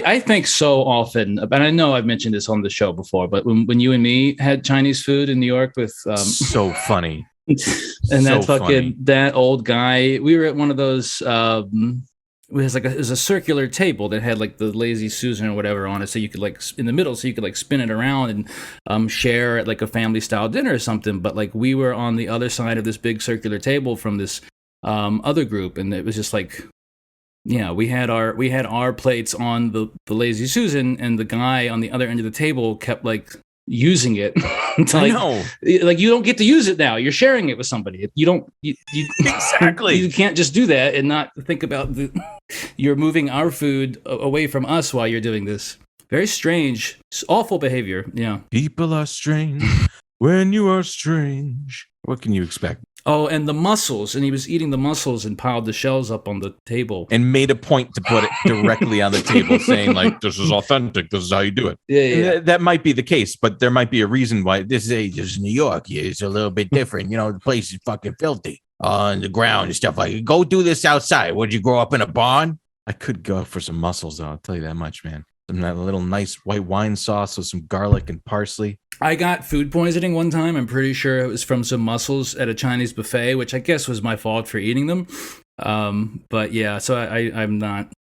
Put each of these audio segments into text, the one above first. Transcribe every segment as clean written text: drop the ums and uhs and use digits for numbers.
I think so often, and I know I've mentioned this on the show before, but when you and me had Chinese food in New York with so funny. and So that fucking funny. that old guy, we were at one of those it was a circular table that had like the Lazy Susan or whatever on it, so you could like in the middle, so you could like spin it around and share at like a family style dinner or something. But like we were on the other side of this big circular table from this other group, and it was just like, yeah, we had our plates on the Lazy Susan, and the guy on the other end of the table kept like using it. I know. Like you don't get to use it now. You're sharing it with somebody. You don't. You Exactly. You can't just do that and not think about you're moving our food away from us while you're doing this. Very strange, awful behavior. Yeah. People are strange when you are strange. What can you expect? Oh, and the mussels, and he was eating the mussels and piled the shells up on the table. And made a point to put it directly on the table, saying like, this is authentic. This is how you do it. Yeah. That might be the case, but there might be a reason why this is New York. Yeah, it's a little bit different. You know, the place is fucking filthy on the ground and stuff like that. Go do this outside. Would you grow up in a barn? I could go for some mussels, though. I'll tell you that much, man. Some that little nice white wine sauce with some garlic and parsley. I got food poisoning one time. I'm pretty sure it was from some mussels at a Chinese buffet, which I guess was my fault for eating them. But yeah, so I've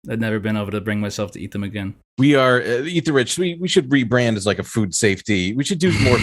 never been able to bring myself to eat them again. We are Eat the Rich. We should rebrand as like a food safety. We should do more.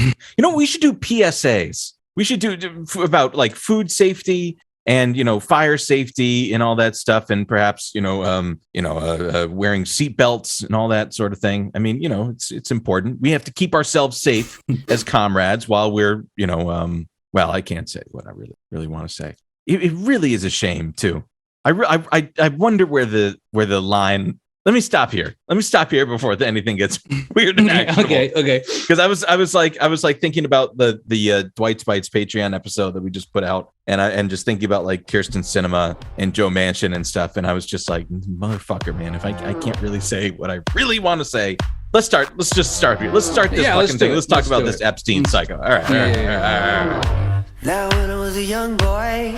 We should do PSAs. We should do about like food safety and, fire safety and all that stuff. And perhaps, wearing seatbelts and all that sort of thing. I mean, it's important. We have to keep ourselves safe as comrades while we're, well, I can't say what I really want to say. It really is a shame too. I wonder where the line. Let me stop here before anything gets weird and actionable. Okay. Because I was like thinking about the Dwight Bites Patreon episode that we just put out, and just thinking about like Kirsten Sinema and Joe Manchin and stuff, and I was just like, motherfucker, man, if I can't really say what I really want to say, let's just start here. Let's start this fucking thing. Let's talk about this Epstein psycho. All right. Now when I was a young boy,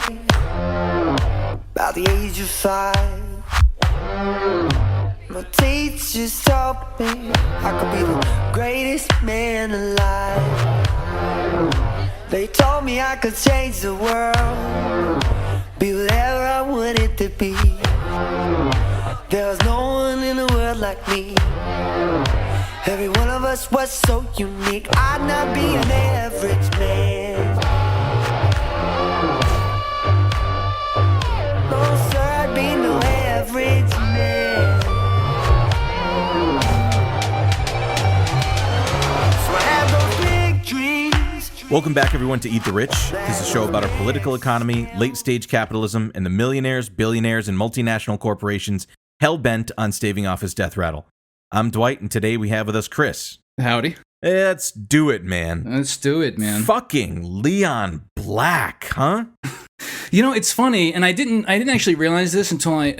about the age of 5, my teachers taught me I could be the greatest man alive. They told me I could change the world, be whatever I wanted to be. There was no one in the world like me. Every one of us was so unique. I'd not be an average man. No sir, I'd be no average man. Welcome back, everyone, to Eat the Rich. This is a show about our political economy, late-stage capitalism, and the millionaires, billionaires, and multinational corporations hell-bent on staving off his death rattle. I'm Dwight, and today we have with us Chris. Howdy. Let's do it, man. Let's do it, man. Fucking Leon Black, huh? It's funny, and I didn't actually realize this until I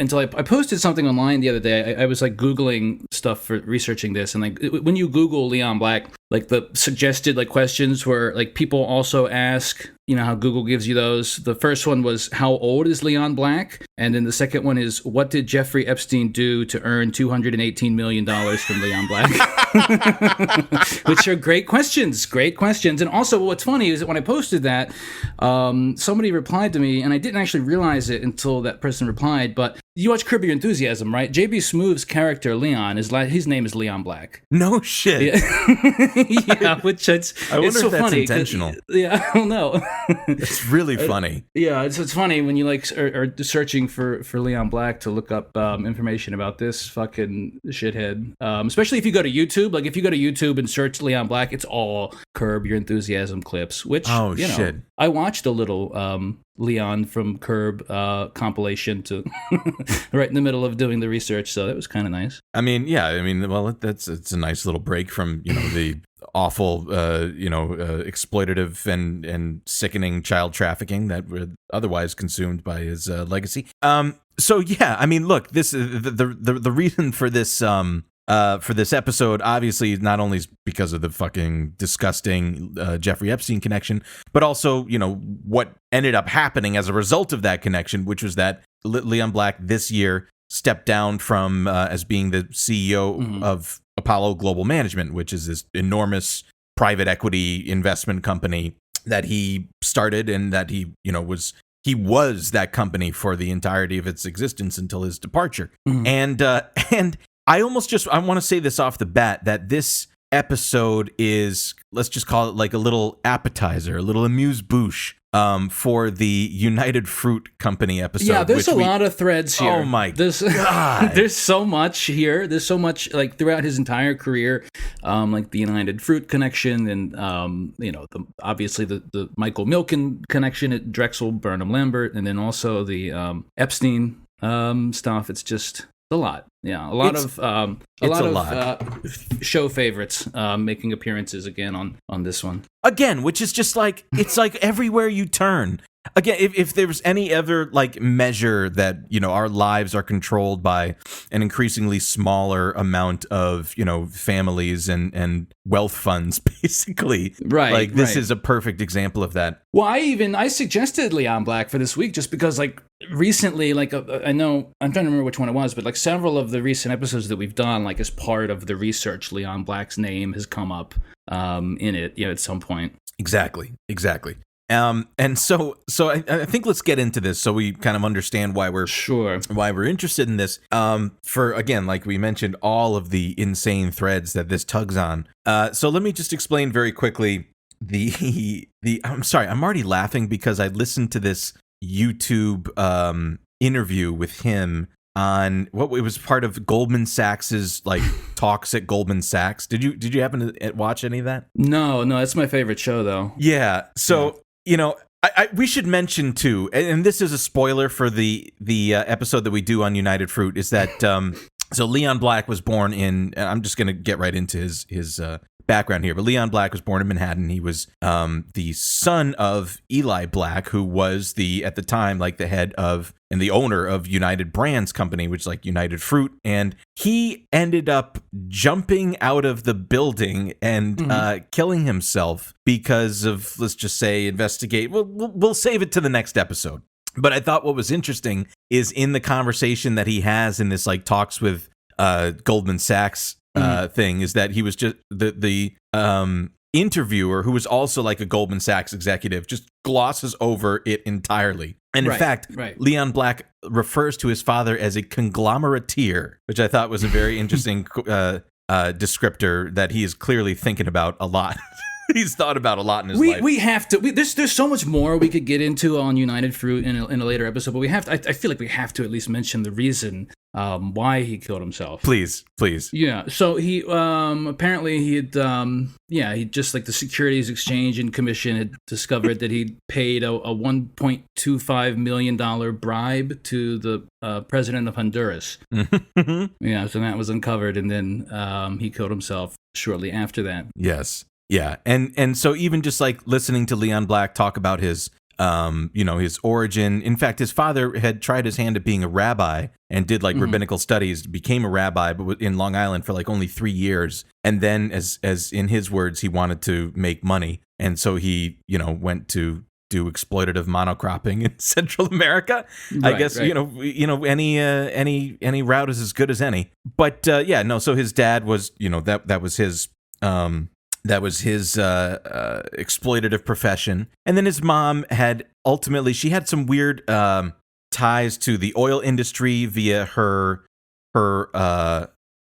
posted something online the other day. I was like Googling stuff for researching this, and like when you Google Leon Black, like the suggested like questions were like people also ask, how Google gives you those. The first one was, how old is Leon Black? And then the second one is, what did Jeffrey Epstein do to earn $218 million from Leon Black? Which are great questions. And also what's funny is that when I posted that, somebody replied to me, and I didn't actually realize it until that person replied, but you watch Curb Your Enthusiasm, right? JB Smooth's character, Leon, his name is Leon Black. No shit. Yeah, which I wonder it's so if that's funny. intentional. Yeah, I don't know. It's really funny. Yeah, it's funny when you like are searching for Leon Black to look up information about this fucking shithead. Especially if you go to YouTube. Like if you go to YouTube and search Leon Black, it's all Curb Your Enthusiasm clips. Which shit. I watched a little Leon from Curb compilation to right in the middle of doing the research, so that was kind of nice. I mean, well, it's a nice little break from the awful exploitative and sickening child trafficking that were otherwise consumed by his legacy. So yeah, I mean, look, this the reason for this episode, obviously, not only is because of the fucking disgusting Jeffrey Epstein connection, but also, what ended up happening as a result of that connection, which was that Leon Black this year stepped down from as being the CEO of Apollo Global Management, which is this enormous private equity investment company that he started, and that he was that company for the entirety of its existence until his departure. And I want to say this off the bat, that this episode is, let's just call it like a little appetizer, a little amuse-bouche for the United Fruit Company episode. Yeah, there's a lot of threads here. Oh my God. There's so much here. There's so much like throughout his entire career, like the United Fruit connection, and obviously the Michael Milken connection at Drexel, Burnham Lambert, and then also the Epstein stuff. It's just a lot. Yeah, a lot of show favorites making appearances again on this one. Again, which is just like, it's like everywhere you turn. Again, if there's any other like measure that, our lives are controlled by an increasingly smaller amount of, families and wealth funds, basically. Right. Like this is a perfect example of that. Well, I suggested Leon Black for this week just because like recently, like I know, I'm trying to remember which one it was, but like several of the recent episodes that we've done, like as part of the research, Leon Black's name has come up in it, at some point. Exactly. And so I think let's get into this so we kind of understand why we're interested in this. For again, like we mentioned, all of the insane threads that this tugs on. So let me just explain very quickly the I'm sorry, I'm already laughing because I listened to this YouTube interview with him on it was part of Goldman Sachs's like talks at Goldman Sachs. Did you happen to watch any of that? No, that's my favorite show though. Yeah. So we should mention too, and this is a spoiler for the episode that we do on United Fruit, is that so Leon Black was born in. I'm just going to get right into his background here, but Leon Black was born in Manhattan. He was the son of Eli Black, who was at the time like the head of and the owner of United Brands Company, which is like United Fruit, and he ended up jumping out of the building and killing himself because of, let's just say, investigate. We'll save it to the next episode. But I thought what was interesting is in the conversation that he has in this like talks with Goldman Sachs thing, is that he was just the interviewer, who was also like a Goldman Sachs executive, just glosses over it entirely. And in fact, Leon Black refers to his father as a conglomerateer, which I thought was a very interesting descriptor that he is clearly thinking about a lot. He's thought about a lot in his life. We have to. There's so much more we could get into on United Fruit in a later episode, but we have to. I feel like we have to at least mention the reason why he killed himself. Please. Yeah. So he apparently he had he just like the Securities Exchange and Commission had discovered that he paid a $1.25 million bribe to the president of Honduras. Yeah. So that was uncovered, and then he killed himself shortly after that. Yes. Yeah, and so even just like listening to Leon Black talk about his his origin. In fact, his father had tried his hand at being a rabbi and did like rabbinical studies, became a rabbi, but in Long Island for like only 3 years. And then, as in his words, he wanted to make money, and so he went to do exploitative monocropping in Central America. I guess any route is as good as any. But so his dad was that was his. That was his exploitative profession. And then his mom had she had some weird ties to the oil industry via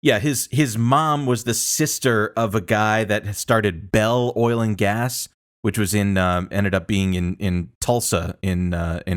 his mom was the sister of a guy that started Bell Oil and Gas, which was ended up being in Tulsa in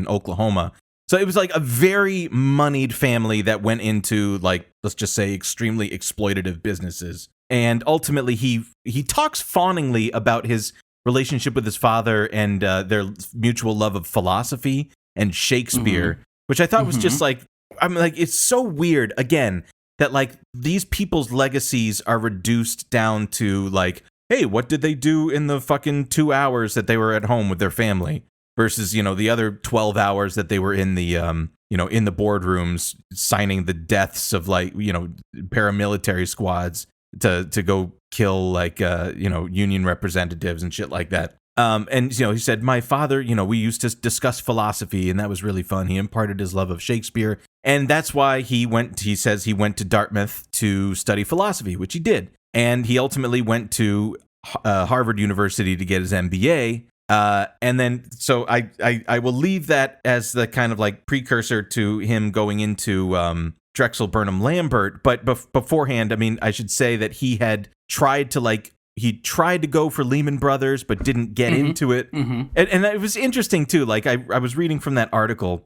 Oklahoma. So it was like a very moneyed family that went into, like, let's just say, extremely exploitative businesses. And ultimately, he talks fawningly about his relationship with his father and their mutual love of philosophy and Shakespeare, which I thought was just like, it's so weird, again, that like these people's legacies are reduced down to like, hey, what did they do in the fucking 2 hours that they were at home with their family versus, the other 12 hours that they were in the, in the boardrooms signing the deaths of like, paramilitary squads to go kill like union representatives and shit like that. And he said, my father, we used to discuss philosophy, and that was really fun. He imparted his love of Shakespeare And that's why he says he went to Dartmouth to study philosophy, which he did. And he ultimately went to Harvard University to get his MBA. And then, so I will leave that as the kind of like precursor to him going into Drexel Burnham Lambert. But beforehand, I mean, I should say that he had tried to go for Lehman Brothers, but didn't get into it. And it was interesting too. Like I was reading from that article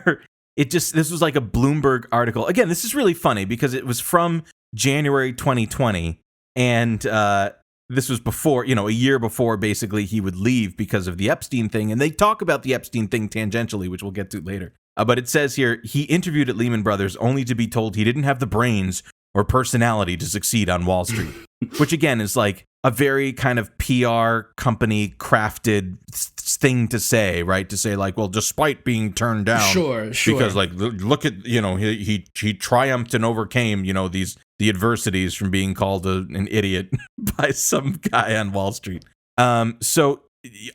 where this was like a Bloomberg article. Again, this is really funny because it was from January 2020. And this was before, a year before basically he would leave because of the Epstein thing. And they talk about the Epstein thing tangentially, which we'll get to later. But it says here, he interviewed at Lehman Brothers only to be told he didn't have the brains or personality to succeed on Wall Street, which again is like a very kind of PR company crafted thing to say, right? To say like, well, despite being turned down, sure, because like look at he triumphed and overcame the adversities from being called an idiot by some guy on Wall Street. So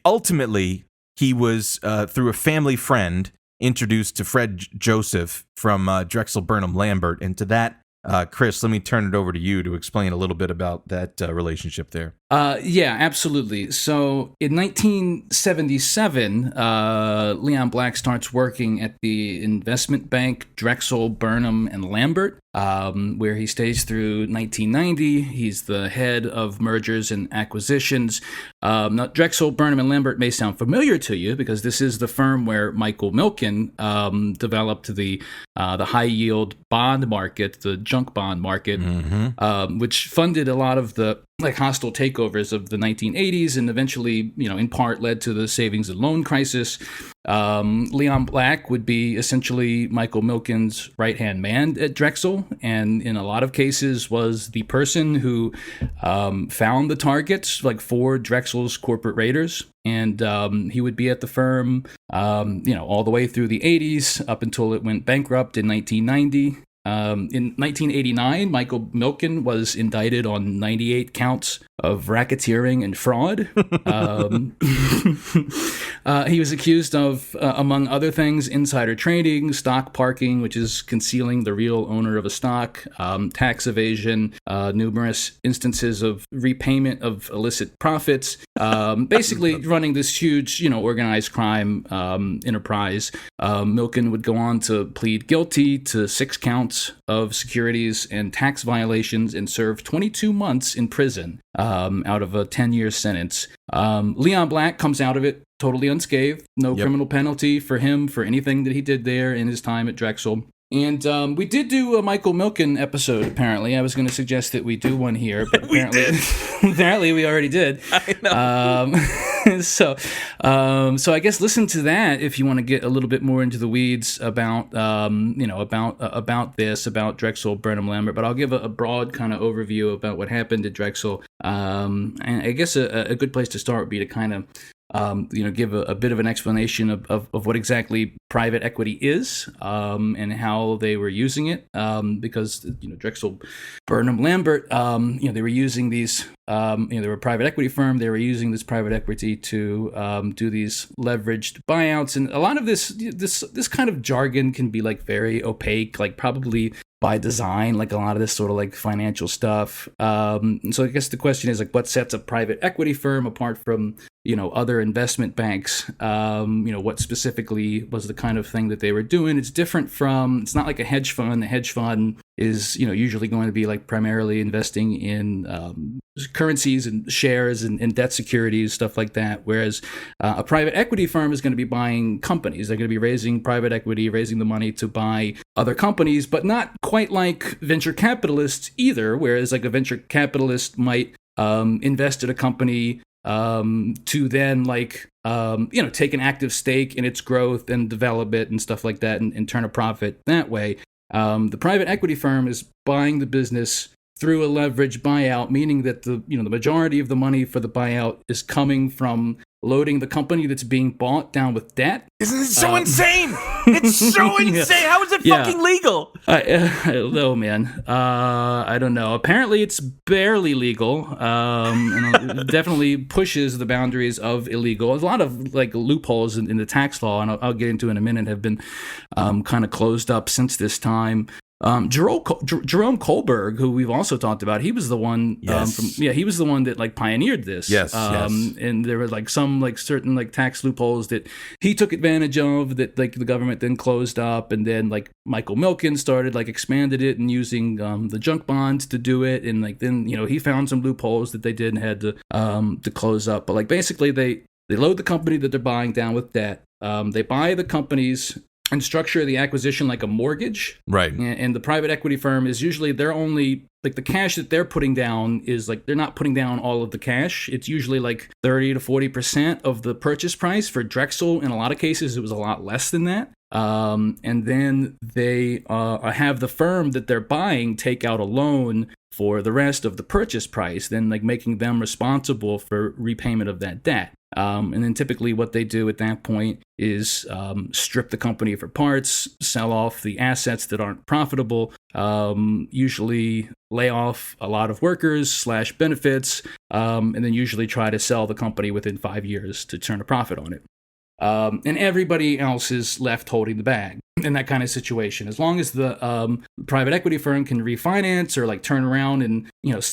ultimately, he was through a family friend introduced to Fred Joseph from Drexel Burnham Lambert, and to that. Chris, let me turn it over to you to explain a little bit about that relationship there. Yeah, absolutely. So in 1977, Leon Black starts working at the investment bank Drexel, Burnham, and Lambert, where he stays through 1990. He's the head of mergers and acquisitions. Now, Drexel, Burnham, and Lambert may sound familiar to you because this is the firm where Michael Milken developed the high-yield bond market, the junk bond market, which funded a lot of the hostile takeovers of the 1980s and eventually, in part led to the savings and loan crisis. Leon Black would be essentially Michael Milken's right-hand man at Drexel, and in a lot of cases was the person who found the targets for Drexel's corporate raiders. And he would be at the firm, all the way through the 80s up until it went bankrupt in 1990. In 1989, Michael Milken was indicted on 98 counts of racketeering and fraud. He was accused of, among other things, insider trading, stock parking, which is concealing the real owner of a stock, tax evasion, numerous instances of repayment of illicit profits, basically running this huge, organized crime enterprise. Milken would go on to plead guilty to 6 counts of securities and tax violations and serve 22 months in prison out of a 10-year sentence. Leon Black comes out of it totally unscathed. No criminal penalty for him for anything that he did there in his time at Drexel. And we did do a Michael Milken episode, apparently. I was going to suggest that we do one here, but apparently we already did. I know. So I guess listen to that if you want to get a little bit more into the weeds about Drexel Burnham Lambert. But I'll give a broad kind of overview about what happened at Drexel. And I guess a good place to start would be to kind of give a bit of an explanation of what exactly private equity is and how they were using it. Because Drexel Burnham Lambert, they were using these. They were a private equity firm. They were using this private equity to do these leveraged buyouts, and a lot of this kind of jargon can be very opaque, probably by design, a lot of this sort of financial stuff. So I guess the question is what sets a private equity firm apart from other investment banks? What specifically was the kind of thing that they were doing? It's different from. It's not like a hedge fund. A hedge fund is usually going to be primarily investing in currencies and shares and debt securities, stuff like that. Whereas a private equity firm is going to be buying companies. They're going to be raising private equity, raising the money to buy other companies, but not quite like venture capitalists either. Whereas a venture capitalist might invest in a company to then take an active stake in its growth and develop it and stuff like that and turn a profit that way. The private equity firm is buying the business through a leveraged buyout, meaning that the majority of the money for the buyout is coming from loading the company that's being bought down with debt. Isn't this so insane? It's so insane. How is it fucking legal? Oh man, I don't know. Apparently, it's barely legal, and it definitely pushes the boundaries of illegal. There's a lot of like loopholes in the tax law, and I'll get into in a minute. Have been kind of closed up since this time. Jerome Kohlberg, who we've also talked about, he was the one. He was the one that like pioneered this. Yes. And there were like some like certain like tax loopholes that he took advantage of that like the government then closed up, and then like Michael Milken started like expanded it and using the junk bonds to do it, and like then he found some loopholes that they did and had to close up. But like basically they load the company that they're buying down with debt. They buy the companies and structure the acquisition like a mortgage. Right. And the private equity firm is usually they're only like the cash that they're putting down is like they're not putting down all of the cash. It's usually like 30 to 40% of the purchase price. For Drexel, in a lot of cases, it was a lot less than that. And then they have the firm that they're buying take out a loan for the rest of the purchase price, then like making them responsible for repayment of that debt. And then typically what they do at that point is strip the company for parts, sell off the assets that aren't profitable, usually lay off a lot of workers / benefits, and then usually try to sell the company within 5 years to turn a profit on it. And everybody else is left holding the bag in that kind of situation. As long as the private equity firm can refinance or like turn around and,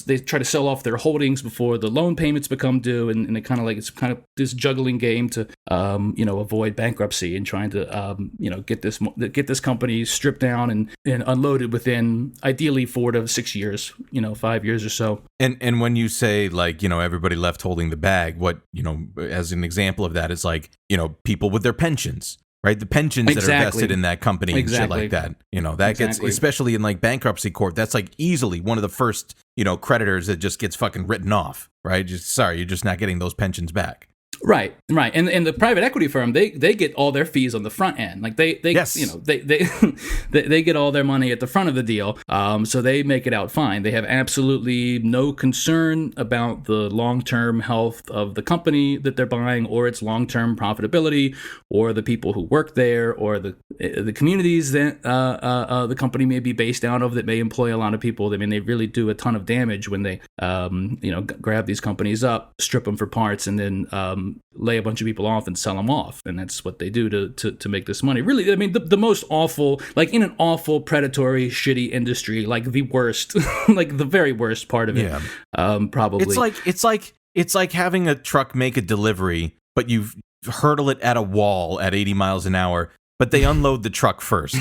they try to sell off their holdings before the loan payments become due. And it kind of like, it's kind of this juggling game to, avoid bankruptcy and trying to, get this company stripped down and unloaded within ideally 4 to 6 years, 5 years or so. And when you say like, everybody left holding the bag, what, as an example of that is like, people with their pensions, right? The pensions that are vested in that company and shit like that. That gets, especially in like bankruptcy court, that's like easily one of the first, creditors that just gets fucking written off, right? You're just not getting those pensions back. Right. And the private equity firm, they get all their fees on the front end. Like they they get all their money at the front of the deal. So they make it out fine. They have absolutely no concern about the long-term health of the company that they're buying or its long-term profitability or the people who work there or the communities that the company may be based out of that may employ a lot of people. I mean, they really do a ton of damage when they grab these companies up, strip them for parts, and then lay a bunch of people off and sell them off. And that's what they do to make this money. Really, I mean, the most awful, like in an awful, predatory, shitty industry, like the worst, like the very worst part of it, probably. It's like having a truck make a delivery, but you hurdle it at a wall at 80 miles an hour, but they unload the truck first.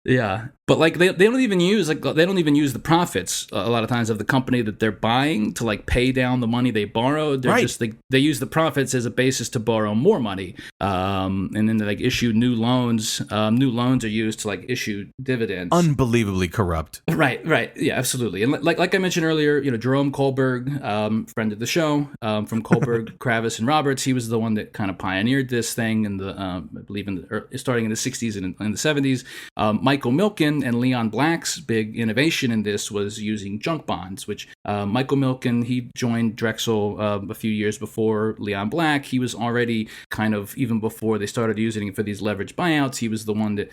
Yeah. But like they don't even use the profits a lot of times of the company that they're buying to like pay down the money they borrowed. They're just they use the profits as a basis to borrow more money. And then they like issue new loans. New loans are used to like issue dividends. Unbelievably corrupt. Right. Yeah, absolutely. And like I mentioned earlier, Jerome Kohlberg, friend of the show, from Kohlberg, Kravis, and Roberts, he was the one that kind of pioneered this thing in the I believe starting in the 60s and in the 70s. Michael Milken and Leon Black's big innovation in this was using junk bonds, which Michael Milken, he joined Drexel a few years before Leon Black. He was already kind of, even before they started using it for these leveraged buyouts, he was the one that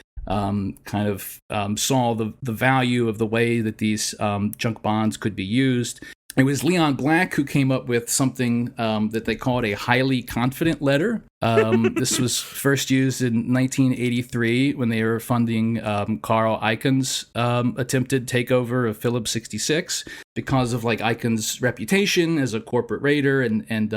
saw the value of the way that these junk bonds could be used. It was Leon Black who came up with something that they called a highly confident letter. This was first used in 1983 when they were funding Carl Icahn's attempted takeover of Phillips 66 because of like Icahn's reputation as a corporate raider and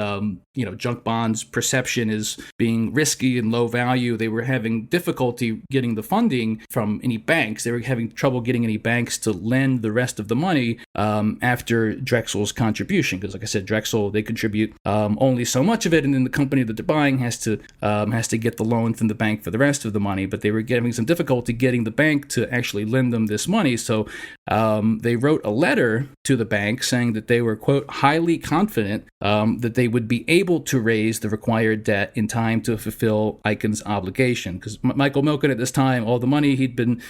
junk bonds perception as being risky and low value. They were having difficulty getting the funding from any banks. They were having trouble getting any banks to lend the rest of the money after Drexel's contribution. Because like I said, Drexel, they contribute only so much of it, and then the company that they're buying has to get the loan from the bank for the rest of the money, but they were having some difficulty getting the bank to actually lend them this money. So they wrote a letter to the bank saying that they were, quote, highly confident that they would be able to raise the required debt in time to fulfill Icon's obligation. Because Michael Milken at this time, all the money he'd been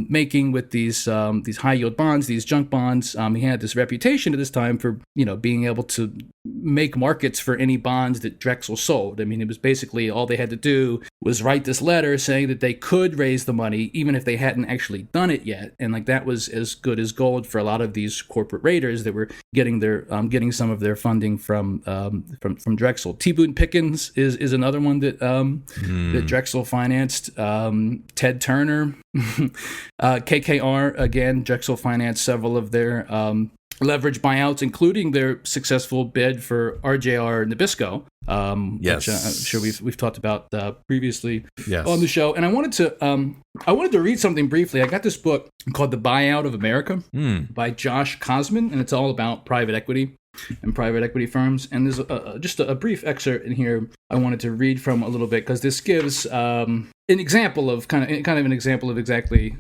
making with these high yield bonds, these junk bonds, he had this reputation at this time for being able to make markets for any bonds that Drexel sold. I mean, it was basically all they had to do was write this letter saying that they could raise the money even if they hadn't actually done it yet, and like that was as good as gold for a lot of these corporate raiders that were getting getting some of their funding from Drexel. T. Boone Pickens is another one that that Drexel financed. Ted Turner, KKR, again, Drexel financed several of their leverage buyouts, including their successful bid for RJR Nabisco, which I'm sure we've talked about previously on the show. And I wanted to read something briefly. I got this book called The Buyout of America by Josh Kosman, and it's all about private equity and private equity firms. And there's just a brief excerpt in here I wanted to read from a little bit, because this gives an example of kind of an example of exactly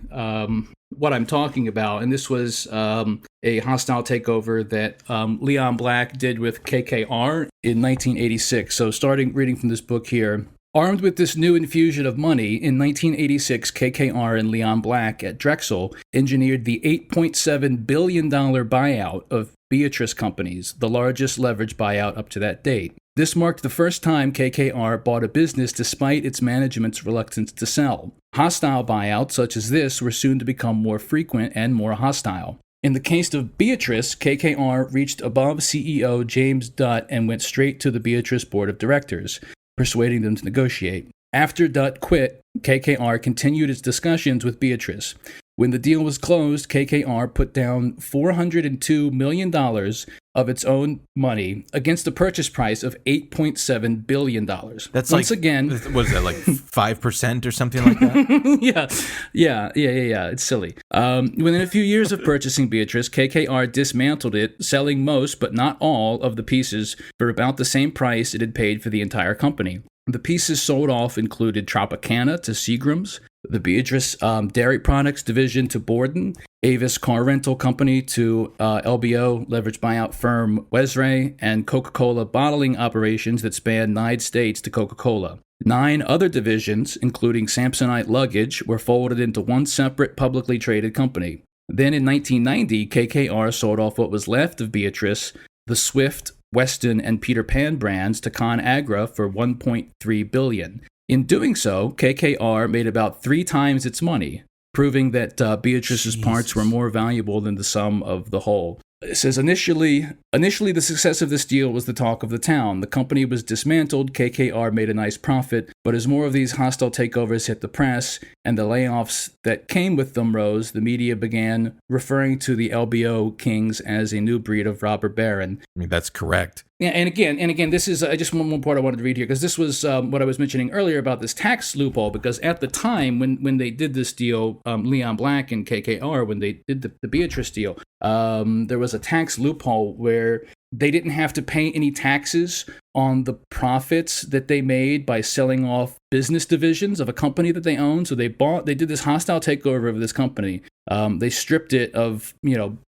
what I'm talking about. And this was a hostile takeover that Leon Black did with KKR in 1986. So starting reading from this book here. Armed with this new infusion of money, in 1986, KKR and Leon Black at Drexel engineered the $8.7 billion buyout of Beatrice Companies, the largest leverage buyout up to that date. This marked the first time KKR bought a business despite its management's reluctance to sell. Hostile buyouts such as this were soon to become more frequent and more hostile. In the case of Beatrice, KKR reached above CEO James Dutt and went straight to the Beatrice board of directors, persuading them to negotiate. After Dutt quit, KKR continued its discussions with Beatrice. When the deal was closed, KKR put down $402 million of its own money against a purchase price of $8.7 billion. That's once again, what is that, like 5% or something like that? Yeah. It's silly. Within a few years of purchasing Beatrice, KKR dismantled it, selling most but not all of the pieces for about the same price it had paid for the entire company. The pieces sold off included Tropicana to Seagram's, the Beatrice Dairy Products division to Borden, Avis Car Rental Company to LBO leverage buyout firm Wesray, and Coca-Cola bottling operations that spanned 9 states to Coca-Cola. 9 other divisions, including Samsonite Luggage, were folded into one separate publicly traded company. Then in 1990, KKR sold off what was left of Beatrice, the Swift, Weston, and Peter Pan brands to ConAgra for $1.3 billion. In doing so, KKR made about 3 times its money, proving that Beatrice's parts were more valuable than the sum of the whole. It says initially the success of this deal was the talk of the town. The company was dismantled, KKR made a nice profit, but as more of these hostile takeovers hit the press and the layoffs that came with them rose, the media began referring to the LBO kings as a new breed of robber baron. I mean, that's correct. Yeah, and again, this is just one part I wanted to read here, because this was what I was mentioning earlier about this tax loophole. Because at the time when they did this deal, Leon Black and KKR, when they did the Beatrice deal, there was a tax loophole where they didn't have to pay any taxes on the profits that they made by selling off business divisions of a company that they owned. So they did this hostile takeover of this company. They stripped it of,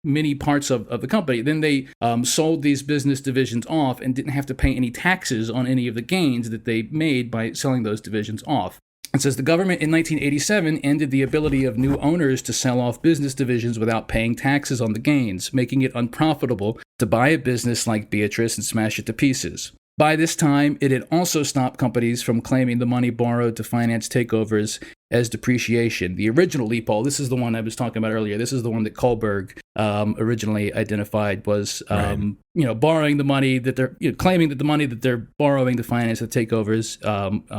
many parts of the company. Then they sold these business divisions off and didn't have to pay any taxes on any of the gains that they made by selling those divisions off. It says the government in 1987 ended the ability of new owners to sell off business divisions without paying taxes on the gains, making it unprofitable to buy a business like Beatrice and smash it to pieces. By this time, it had also stopped companies from claiming the money borrowed to finance takeovers as depreciation. The original loophole, this is the one I was talking about earlier, this is the one that Kohlberg originally identified, was borrowing the money that they're claiming that the money that they're borrowing to finance the takeovers,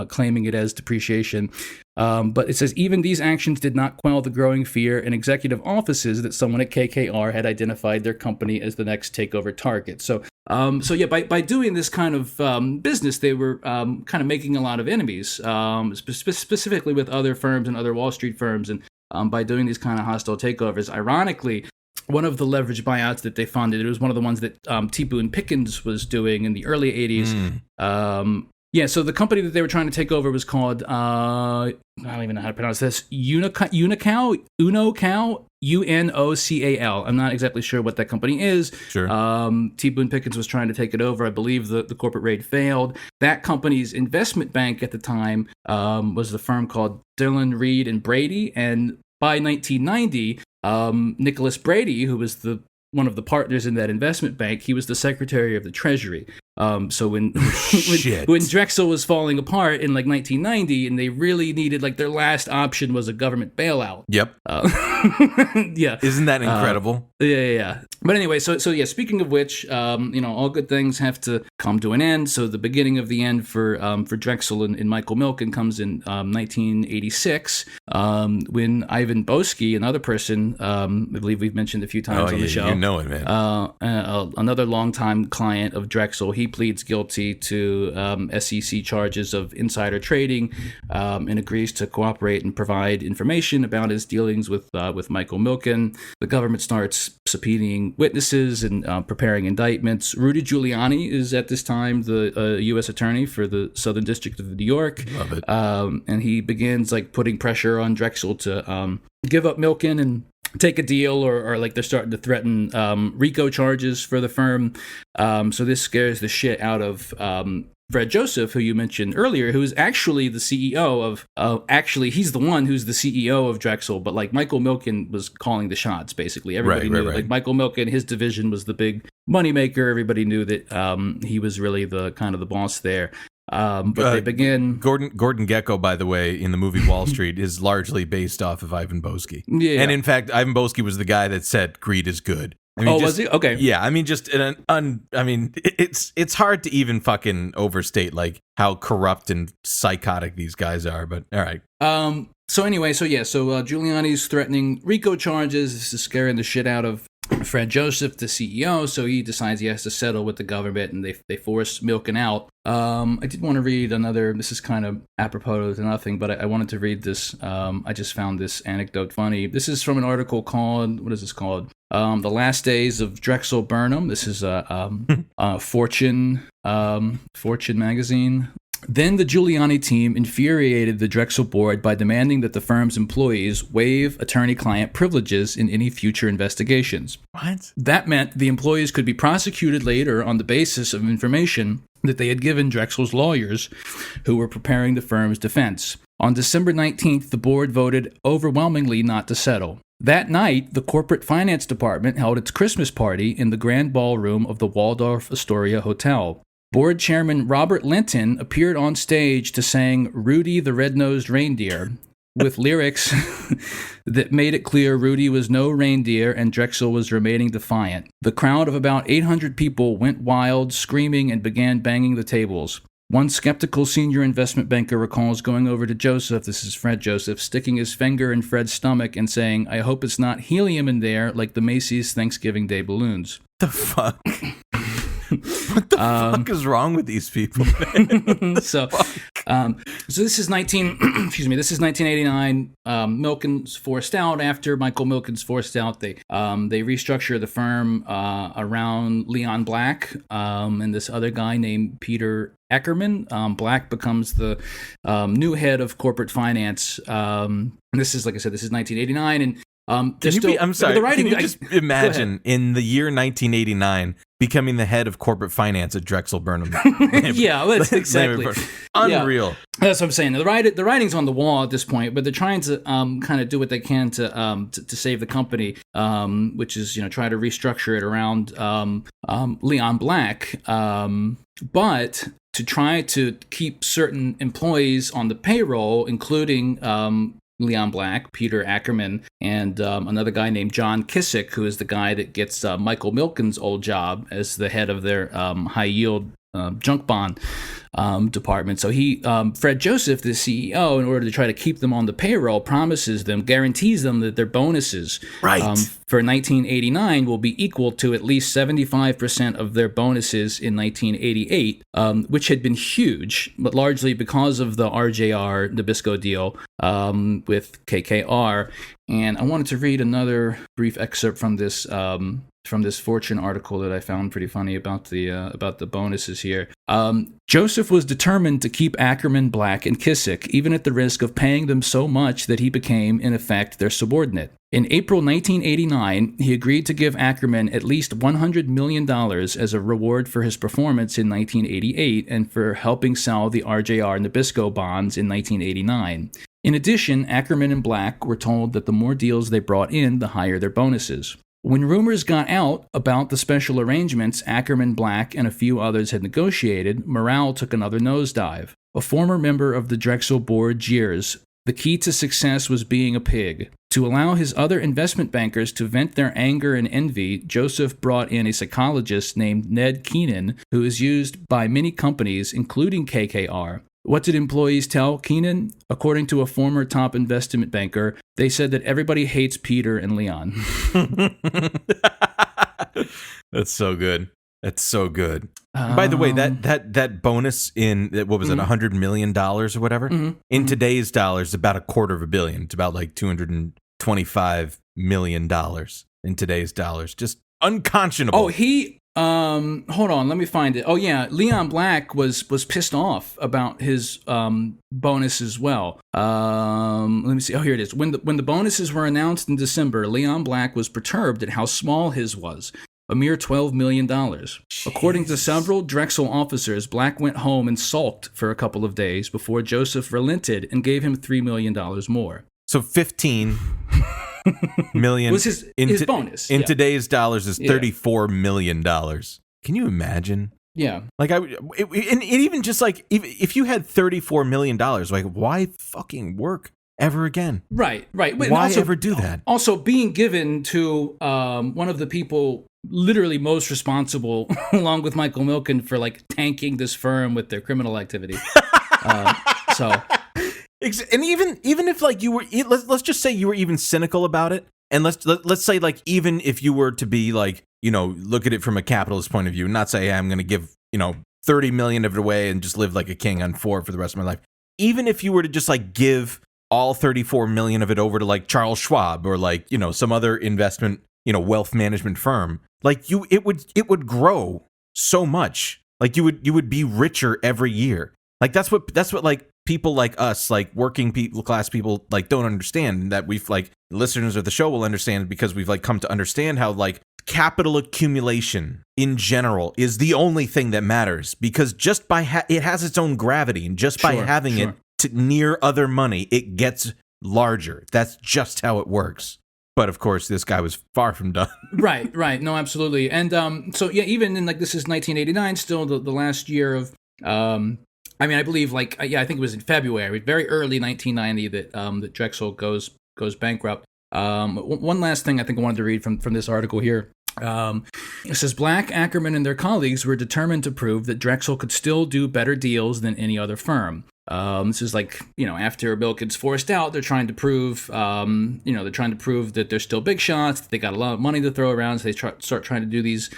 claiming it as depreciation. But it says even these actions did not quell the growing fear in executive offices that someone at KKR had identified their company as the next takeover target. So by doing this kind of business, they were kind of making a lot of enemies, specifically with other firms and other Wall Street firms. And by doing these kind of hostile takeovers, ironically, one of the leverage buyouts that they funded, it was one of the ones that T. Boone Pickens was doing in the early 80s. Yeah, so the company that they were trying to take over was called, I don't even know how to pronounce this, Unocal, Unocal. I'm not exactly sure what that company is. Sure. T. Boone Pickens was trying to take it over. I believe the corporate raid failed. That company's investment bank at the time was the firm called Dillon, Reed, and Brady. And by 1990, Nicholas Brady, who was one of the partners in that investment bank, he was the Secretary of the Treasury. So when Drexel was falling apart in like 1990, and they really needed, like, their last option was a government bailout. Yep. Yeah. Isn't that incredible? Yeah. But anyway, so yeah. Speaking of which, all good things have to come to an end. So the beginning of the end for Drexel and Michael Milken comes in 1986, when Ivan Boesky, another person, I believe we've mentioned a few times on the show. You know it, man. Another longtime client of Drexel. He pleads guilty to SEC charges of insider trading, and agrees to cooperate and provide information about his dealings with Michael Milken. The government starts subpoenaing witnesses and preparing indictments. Rudy Giuliani is at this time the U.S. attorney for the Southern District of New York. Love it. And he begins, like, putting pressure on Drexel to give up Milken and take a deal, or like they're starting to threaten RICO charges for the firm. So this scares the shit out of Fred Joseph, who you mentioned earlier, who is actually the CEO of, he's the one who's the CEO of Drexel, but like Michael Milken was calling the shots, basically. Everybody knew, like, Michael Milken, his division was the big moneymaker. Everybody knew that he was really the kind of the boss there. But they begin. Gordon Gekko, by the way, in the movie Wall Street, is largely based off of Ivan Boesky. Yeah. And in fact, Ivan Boesky was the guy that said greed is good. I mean, was he? Okay. Yeah, I mean, it's hard to even fucking overstate, like, how corrupt and psychotic these guys are. But all right. So Giuliani's threatening RICO charges. This is scaring the shit out of Fred Joseph, the CEO, so he decides he has to settle with the government, and they force Milken out. I did want to read another, this is kind of apropos to nothing, but I wanted to read this. I just found this anecdote funny. This is from an article called, what is this called? The Last Days of Drexel Burnham. This is Fortune magazine. Then the Giuliani team infuriated the Drexel board by demanding that the firm's employees waive attorney-client privileges in any future investigations. What? That meant the employees could be prosecuted later on the basis of information that they had given Drexel's lawyers, who were preparing the firm's defense. On December 19th, the board voted overwhelmingly not to settle. That night, the corporate finance department held its Christmas party in the grand ballroom of the Waldorf Astoria Hotel. Board Chairman Robert Linton appeared on stage to sing Rudy the Red-Nosed Reindeer, with lyrics that made it clear Rudy was no reindeer and Drexel was remaining defiant. The crowd of about 800 people went wild, screaming, and began banging the tables. One skeptical senior investment banker recalls going over to Joseph, this is Fred Joseph, sticking his finger in Fred's stomach and saying, "I hope it's not helium in there like the Macy's Thanksgiving Day balloons." The fuck? What the fuck is wrong with these people? So this is 1989. Milken's forced out. After Michael Milken's forced out, they restructure the firm around Leon Black and this other guy named Peter Ackerman. Black becomes the new head of corporate finance. And this is, like I said, this is 1989, and I'm sorry. Can you just imagine in the year 1989 becoming the head of corporate finance at Drexel Burnham? Yeah, that's exactly unreal. Yeah. That's what I'm saying. The writing's on the wall at this point, but they're trying to kind of do what they can to save the company, which is try to restructure it around Leon Black, but to try to keep certain employees on the payroll, including Leon Black, Peter Ackerman, and another guy named John Kissick, who is the guy that gets Michael Milken's old job as the head of their high-yield junk bond department. So Fred Joseph, the CEO, in order to try to keep them on the payroll, guarantees them that their bonuses for 1989 will be equal to at least 75% of their bonuses in 1988, which had been huge, but largely because of the RJR Nabisco deal with KKR. And I wanted to read another brief excerpt from this this Fortune article that I found pretty funny about the bonuses here. Joseph was determined to keep Ackerman, Black, and Kissick, even at the risk of paying them so much that he became, in effect, their subordinate. In April 1989, he agreed to give Ackerman at least $100 million as a reward for his performance in 1988 and for helping sell the RJR Nabisco bonds in 1989. In addition, Ackerman and Black were told that the more deals they brought in, the higher their bonuses. When rumors got out about the special arrangements Ackerman, Black, and a few others had negotiated, morale took another nosedive. A former member of the Drexel board jeers, "The key to success was being a pig." To allow his other investment bankers to vent their anger and envy, Joseph brought in a psychologist named Ned Keenan, who is used by many companies, including KKR. What did employees tell Keenan? According to a former top investment banker, they said that everybody hates Peter and Leon. That's so good. That's so good. By the way, that bonus in what was it, $100 million or whatever? In today's dollars, about $250 million. It's about like $225 million in today's dollars. Just unconscionable. Oh, hold on, let me find it. Oh yeah, Leon Black was pissed off about his bonus as well. Let me see. Oh, here it is. When the bonuses were announced in December, Leon Black was perturbed at how small his was. A mere $12 million. Jeez. According to several Drexel officers, Black went home and sulked for a couple of days before Joseph relented and gave him $3 million more. So 15 million was his bonus. In today's dollars is $34 million. Can you imagine? Yeah. Like and even just like if you had $34 million, like why fucking work ever again? Right. Why also, ever do that? Also being given to one of the people literally most responsible, along with Michael Milken, for like tanking this firm with their criminal activity. And even if like you were, let's just say you were even cynical about it, and let's say like even if you were to be like, look at it from a capitalist point of view, not say, hey, I'm going to give 30 million of it away and just live like a king on 4 for the rest of my life. Even if you were to just like give all 34 million of it over to like Charles Schwab or like some other investment wealth management firm, like it would grow so much. Like you would be richer every year. Like that's what like people like us, like working class people, like don't understand, that we've like listeners of the show will understand, because we've like come to understand how like capital accumulation in general is the only thing that matters, because just by it has its own gravity, and just by having it to near other money, it gets larger. That's just how it works. But of course, this guy was far from done. Right. No, absolutely. And so yeah, even in like this is 1989, still the last year of I believe like I think it was in February, very early 1990 that Drexel goes bankrupt. One last thing I think I wanted to read from this article here. It says Black, Ackerman, and their colleagues were determined to prove that Drexel could still do better deals than any other firm. This is like, after Milken's forced out, they're trying to prove, that they're still big shots, that they got a lot of money to throw around, so they start trying to do these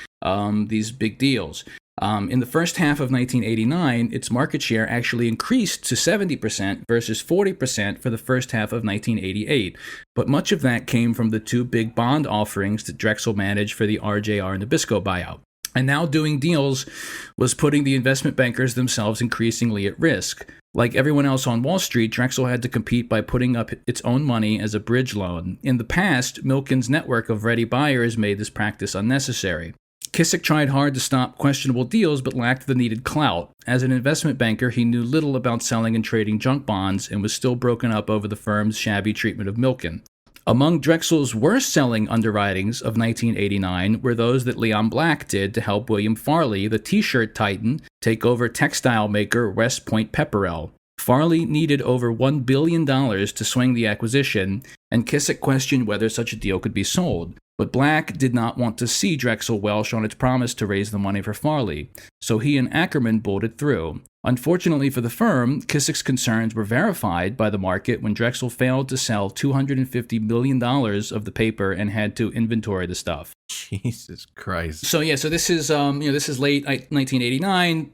big deals. In the first half of 1989, its market share actually increased to 70% versus 40% for the first half of 1988. But much of that came from the 2 big bond offerings that Drexel managed for the RJR Nabisco buyout. And now doing deals was putting the investment bankers themselves increasingly at risk. Like everyone else on Wall Street, Drexel had to compete by putting up its own money as a bridge loan. In the past, Milken's network of ready buyers made this practice unnecessary. Kissick tried hard to stop questionable deals but lacked the needed clout. As an investment banker, he knew little about selling and trading junk bonds and was still broken up over the firm's shabby treatment of Milken. Among Drexel's worst-selling underwritings of 1989 were those that Leon Black did to help William Farley, the T-shirt titan, take over textile maker West Point Pepperell. Farley needed over $1 billion to swing the acquisition, and Kissick questioned whether such a deal could be sold. But Black did not want to see Drexel Welsh on its promise to raise the money for Farley, so he and Ackerman bolted through. Unfortunately for the firm, Kissick's concerns were verified by the market when Drexel failed to sell $250 million of the paper and had to inventory the stuff. Jesus Christ. So this is late 1989.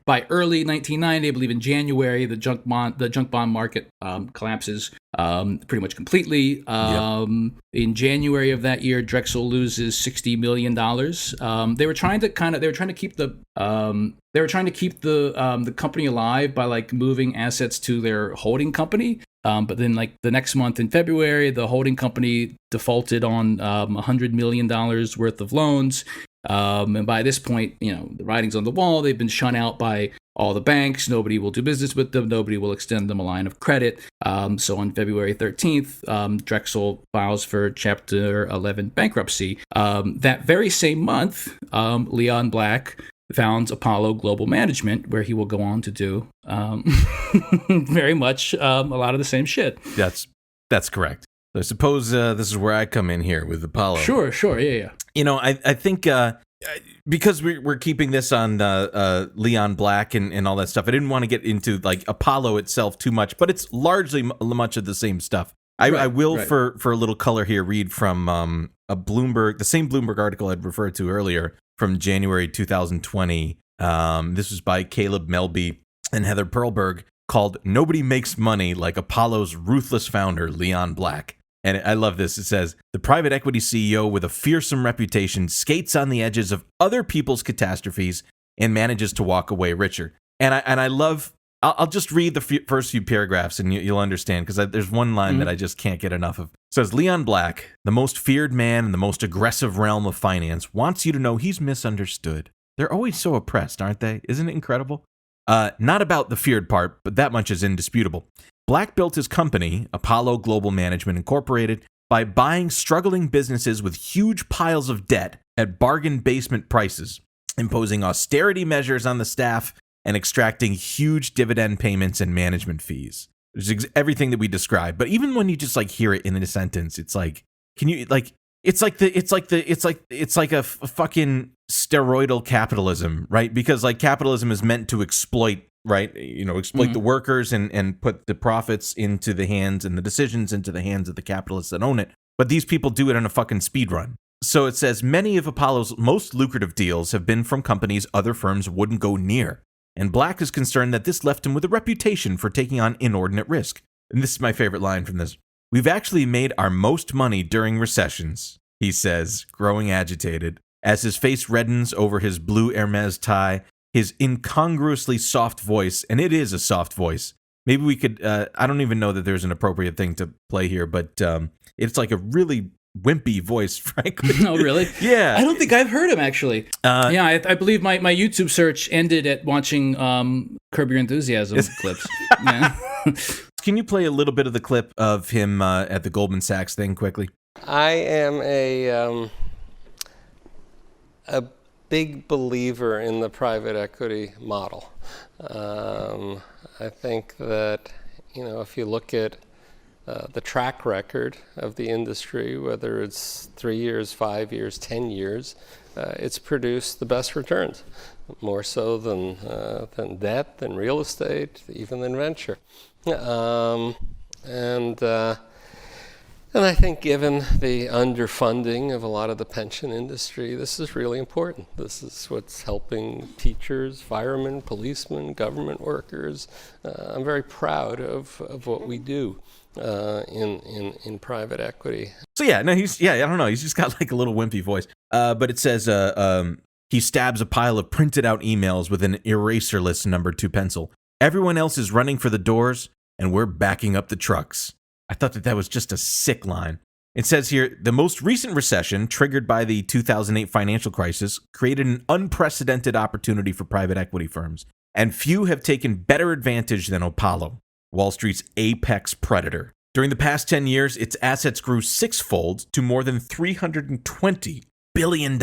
by early 1990, I believe in January, the junk bond market collapses pretty much completely. In January of that year, Drexel loses $60 million. They were trying to keep the company alive by like moving assets to their holding company. But then like the next month in February, the holding company defaulted on $100 million worth of loans. And by this point, the writing's on the wall. They've been shut out by all the banks. Nobody will do business with them. Nobody will extend them a line of credit. So on February 13th, Drexel files for Chapter 11 bankruptcy. That very same month, Leon Black founds Apollo Global Management, where he will go on to do very much a lot of the same shit. That's correct. I suppose this is where I come in here with Apollo. Sure, yeah. I think because we're keeping this on Leon Black and all that stuff, I didn't want to get into like Apollo itself too much, but it's largely much of the same stuff. I will, for a little color here, read from the same Bloomberg article I'd referred to earlier from January 2020. This was by Caleb Melby and Heather Perlberg, called "Nobody Makes Money Like Apollo's Ruthless Founder, Leon Black." And I love this. It says, the private equity CEO with a fearsome reputation skates on the edges of other people's catastrophes and manages to walk away richer. And I love, I'll just read the first few paragraphs and you'll understand, because there's one line that I just can't get enough of. It says, Leon Black, the most feared man in the most aggressive realm of finance, wants you to know he's misunderstood. They're always so oppressed, aren't they? Isn't it incredible? Not about the feared part, but that much is indisputable. Black built his company, Apollo Global Management Incorporated, by buying struggling businesses with huge piles of debt at bargain basement prices, imposing austerity measures on the staff, and extracting huge dividend payments and management fees. It's everything that we described. But even when you just like hear it in a sentence, it's like, can you like? It's like a fucking steroidal capitalism, right? Because like capitalism is meant to exploit, right? Exploit the workers and put the profits into the hands and the decisions into the hands of the capitalists that own it. But these people do it on a fucking speed run. So it says many of Apollo's most lucrative deals have been from companies other firms wouldn't go near. And Black is concerned that this left him with a reputation for taking on inordinate risk. And this is my favorite line from this. We've actually made our most money during recessions, he says, growing agitated, as his face reddens over his blue Hermes tie, his incongruously soft voice, and it is a soft voice. Maybe we could, I don't even know that there's an appropriate thing to play here, but it's like a really wimpy voice, frankly. Oh, really? Yeah. I don't think I've heard him, actually. I believe my YouTube search ended at watching Curb Your Enthusiasm clips. Yeah. Can you play a little bit of the clip of him at the Goldman Sachs thing quickly? I am a big believer in the private equity model. I think that, if you look at the track record of the industry, whether it's 3 years, 5 years, 10 years, it's produced the best returns, more so than debt, than real estate, even than venture. And I think given the underfunding of a lot of the pension industry, this is really important. This is what's helping teachers, firemen, policemen, government workers. I'm very proud of what we do in private equity. So I don't know. He's just got like a little wimpy voice. But it says he stabs a pile of printed out emails with an eraserless number 2 pencil. Everyone else is running for the doors, and we're backing up the trucks. I thought that was just a sick line. It says here, the most recent recession, triggered by the 2008 financial crisis, created an unprecedented opportunity for private equity firms, and few have taken better advantage than Apollo, Wall Street's apex predator. During the past 10 years, its assets grew sixfold to more than $320 billion.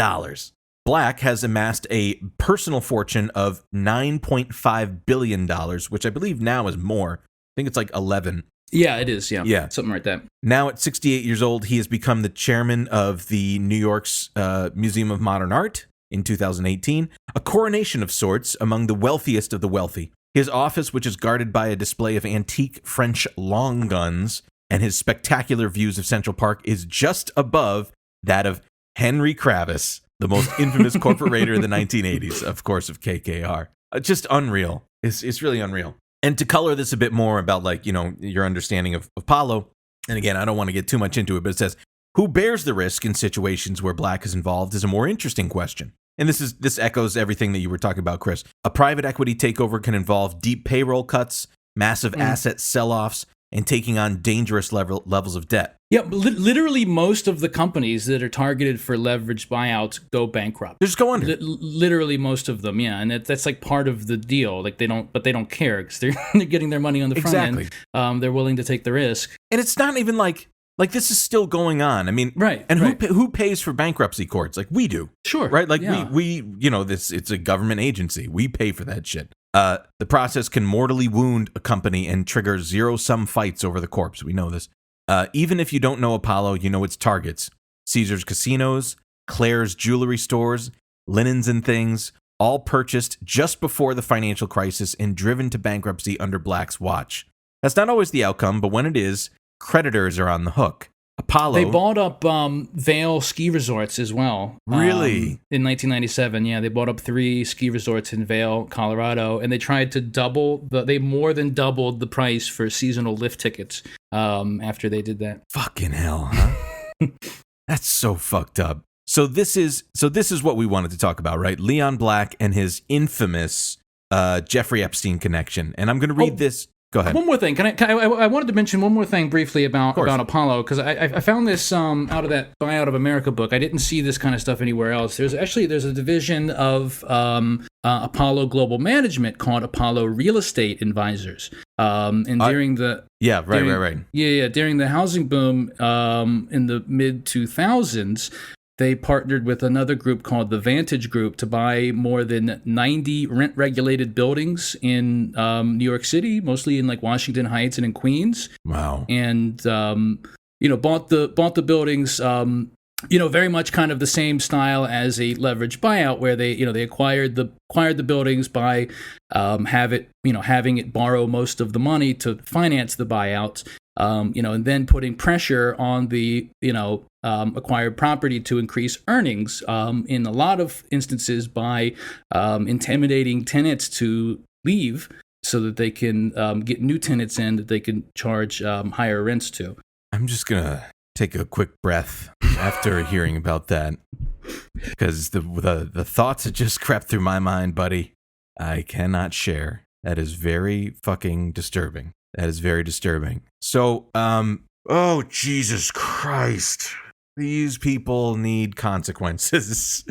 Black has amassed a personal fortune of $9.5 billion, which I believe now is more. I think it's like 11. Yeah, it is. Yeah. Something like that. Now at 68 years old, he has become the chairman of the New York's Museum of Modern Art in 2018, a coronation of sorts among the wealthiest of the wealthy. His office, which is guarded by a display of antique French long guns, and his spectacular views of Central Park, is just above that of Henry Kravis, the most infamous corporate raider of the 1980s, of course, of KKR. just unreal. It's really unreal. And to color this a bit more about like, your understanding of Apollo, and again, I don't want to get too much into it, but it says, who bears the risk in situations where black is involved is a more interesting question. And this echoes everything that you were talking about, Chris. A private equity takeover can involve deep payroll cuts, massive asset sell-offs, and taking on dangerous levels of debt. Yeah, literally most of the companies that are targeted for leveraged buyouts go bankrupt. They just go under. Literally most of them, yeah, and that's like part of the deal. Like they don't care because they're getting their money on the front end. They're willing to take the risk, and it's not even like this is still going on. I mean, right? And who pays for bankruptcy courts? Like we do, sure, right? Like we it's a government agency. We pay for that shit. The process can mortally wound a company and trigger zero-sum fights over the corpse. We know this. Even if you don't know Apollo, you know its targets. Caesar's casinos, Claire's jewelry stores, Linens and Things, all purchased just before the financial crisis and driven to bankruptcy under Black's watch. That's not always the outcome, but when it is, creditors are on the hook. Apollo. They bought up Vail ski resorts as well. Really? In 1997, yeah, they bought up 3 ski resorts in Vail, Colorado, and they tried to they more than doubled the price for seasonal lift tickets after they did that. Fucking hell, huh? That's so fucked up. So this is what we wanted to talk about, right? Leon Black and his infamous Jeffrey Epstein connection. And I'm going to read this. Go ahead. One more thing. I wanted to mention one more thing briefly about Apollo, because I found this out of that Buyout of America book. I didn't see this kind of stuff anywhere else. There's a division of Apollo Global Management called Apollo Real Estate Advisors. During the during the housing boom in the mid 2000s. They partnered with another group called the Vantage Group to buy more than 90 rent-regulated buildings in New York City, mostly in like Washington Heights and in Queens. Wow! And bought the buildings, very much kind of the same style as a leveraged buyout, where they acquired the buildings by having it borrow most of the money to finance the buyouts. And then putting pressure on the, acquired property to increase earnings, in a lot of instances by intimidating tenants to leave so that they can get new tenants in that they can charge higher rents to. I'm just going to take a quick breath after hearing about that, because the thoughts that just crept through my mind, buddy, I cannot share. That is very fucking disturbing. That is very disturbing. So, oh, Jesus Christ. These people need consequences.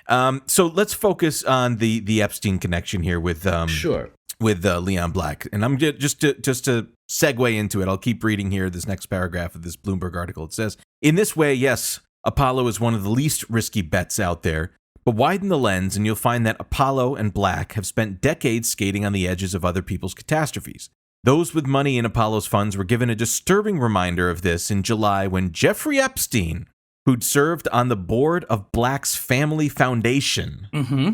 So let's focus on the Epstein connection here with Leon Black. And I'm just to segue into it, I'll keep reading here this next paragraph of this Bloomberg article. It says, in this way, yes, Apollo is one of the least risky bets out there. But widen the lens and you'll find that Apollo and Black have spent decades skating on the edges of other people's catastrophes. Those with money in Apollo's funds were given a disturbing reminder of this in July when Jeffrey Epstein, who'd served on the board of Black's family foundation,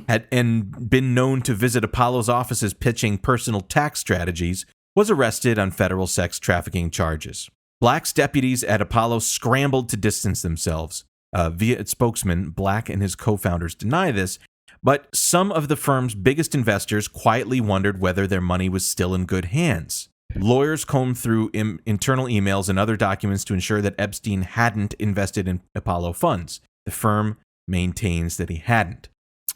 had been known to visit Apollo's offices pitching personal tax strategies, was arrested on federal sex trafficking charges. Black's deputies at Apollo scrambled to distance themselves. Via its spokesman, Black and his co-founders deny this, but some of the firm's biggest investors quietly wondered whether their money was still in good hands. Lawyers combed through internal emails and other documents to ensure that Epstein hadn't invested in Apollo funds. The firm maintains that he hadn't.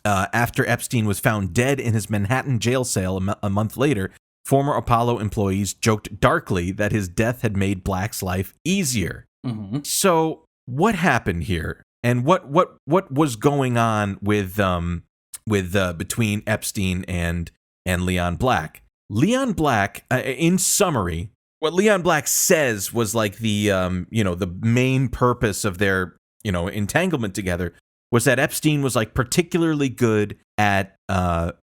After Epstein was found dead in his Manhattan jail cell a month later, former Apollo employees joked darkly that his death had made Black's life easier. So what happened here? And what was going on with between Epstein and Leon Black? Leon Black, in summary, what Leon Black says was like the main purpose of their entanglement together was that Epstein was like particularly good at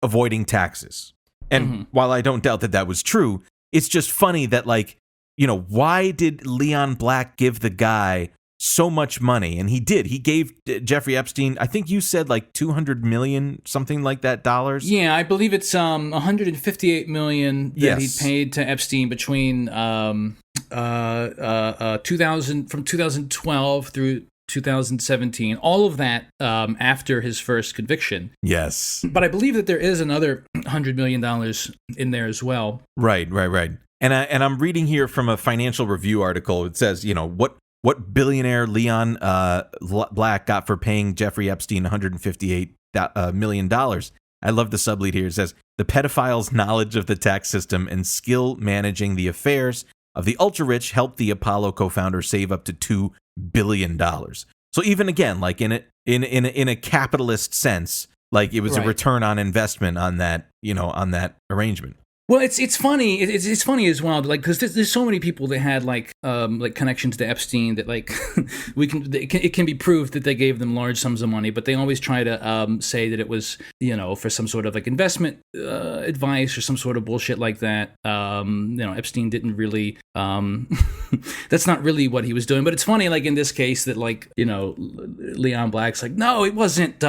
avoiding taxes. And while I don't doubt that was true, it's just funny that why did Leon Black give the guy so much money? And he did. He gave Jeffrey Epstein, I think you said like 200 million, something like that, dollars. Yeah, I believe it's 158 million that he paid to Epstein between 2012 through 2017, all of that after his first conviction. Yes. But I believe that there is another $100 million in there as well. Right. And I'm reading here from a Financial Review article. It says, what billionaire Leon Black got for paying Jeffrey Epstein $158 million. I love the sublead here. It says, the pedophile's knowledge of the tax system and skill managing the affairs of the ultra-rich helped the Apollo co-founder save up to $2 billion. So even again, like in a capitalist sense, like it was a return on investment on that, on that arrangement. Well, it's funny. It's funny as well, like, because there's so many people that had like connections to Epstein that like it can be proved that they gave them large sums of money, but they always try to say that it was for some sort of like investment advice or some sort of bullshit like that. Epstein didn't really. That's not really what he was doing. But it's funny, like in this case, that like Leon Black's like, no, it wasn't.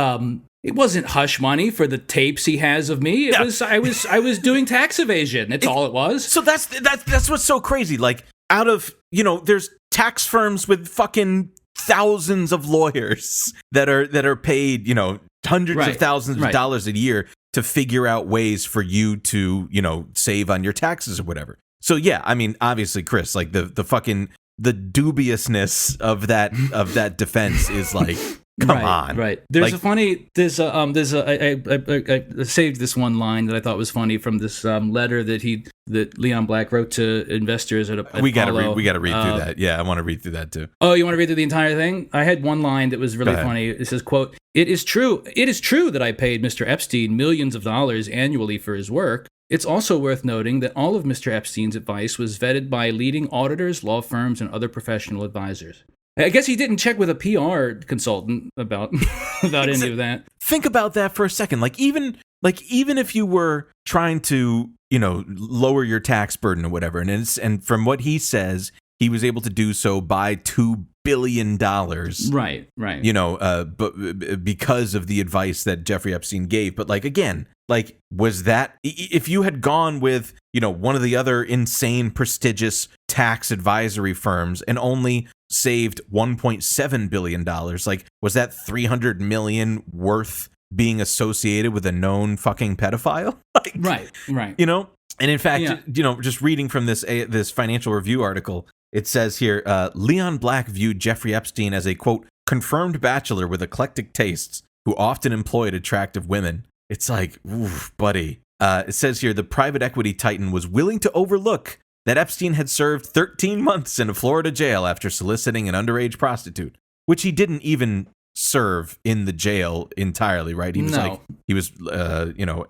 It wasn't hush money for the tapes he has of me. It was I was doing tax evasion. That's all it was. So that's what's so crazy. Like out of there's tax firms with fucking thousands of lawyers that are paid hundreds of thousands of dollars a year to figure out ways for you to save on your taxes or whatever. So yeah, I mean obviously, Chris, like the fucking the dubiousness of that defense is like. Come on. Right. There's I saved this one line that I thought was funny from this letter that Leon Black wrote to investors at Apollo. We gotta read through that. Yeah, I want to read through that too. Oh, you want to read through the entire thing? I had one line that was really funny. It says, quote, It is true that I paid Mr. Epstein millions of dollars annually for his work. It's also worth noting that all of Mr. Epstein's advice was vetted by leading auditors, law firms, and other professional advisors. I guess he didn't check with a PR consultant about any of that. Think about that for a second. Like even if you were trying to, lower your tax burden or whatever, and from what he says, he was able to do so by $2 billion. Right. But because of the advice that Jeffrey Epstein gave. But like again, like was that if you had gone with one of the other insane prestigious tax advisory firms and only saved $1.7 billion, like was that $300 million worth being associated with a known fucking pedophile? Like, right. And in fact, just reading from this Financial Review article, it says here, Leon Black viewed Jeffrey Epstein as a, quote, confirmed bachelor with eclectic tastes who often employed attractive women. It's like, oof, buddy. It says here, the private equity titan was willing to overlook that Epstein had served 13 months in a Florida jail after soliciting an underage prostitute, which he didn't even serve in the jail entirely, right? He was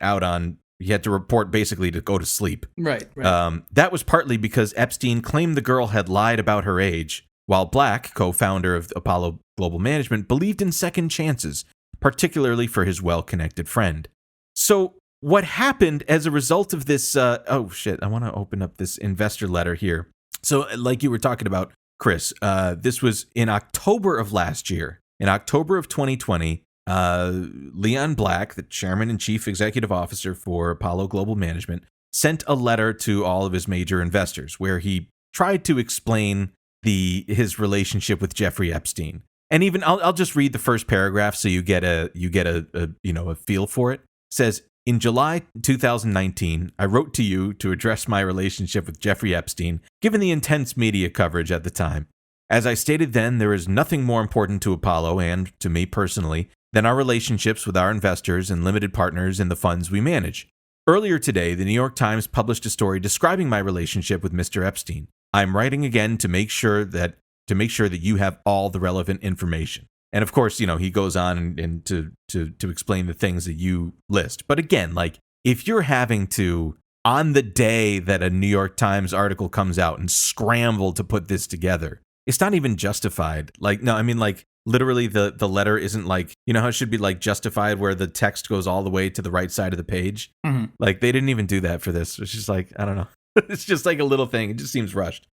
out on, he had to report basically to go to sleep. Right. That was partly because Epstein claimed the girl had lied about her age, while Black, co-founder of Apollo Global Management, believed in second chances, particularly for his well-connected friend. So what happened as a result of this, I want to open up this investor letter here. So like you were talking about, Chris, this was in October of last year. In October of 2020, Leon Black, the chairman and chief executive officer for Apollo Global Management, sent a letter to all of his major investors where he tried to explain his relationship with Jeffrey Epstein. And even I'll just read the first paragraph so you get a feel for it. It says, in July 2019, I wrote to you to address my relationship with Jeffrey Epstein, given the intense media coverage at the time. As I stated then, there is nothing more important to Apollo and to me personally than our relationships with our investors and limited partners in the funds we manage. Earlier today, the New York Times published a story describing my relationship with Mr. Epstein. I am writing again to make sure that you have all the relevant information. And of course, he goes on and to explain the things that you list. But again, like if you're having to, on the day that a New York Times article comes out and scramble to put this together, it's not even justified. Like, no, I mean, like literally the letter isn't like, how it should be like justified where the text goes all the way to the right side of the page. Mm-hmm. Like they didn't even do that for this. It's just like, I don't know. It's just like a little thing. It just seems rushed.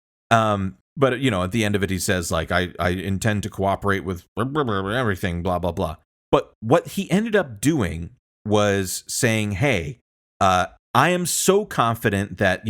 But, at the end of it, he says, like, I intend to cooperate with everything, blah, blah, blah. But what he ended up doing was saying, hey, I am so confident that,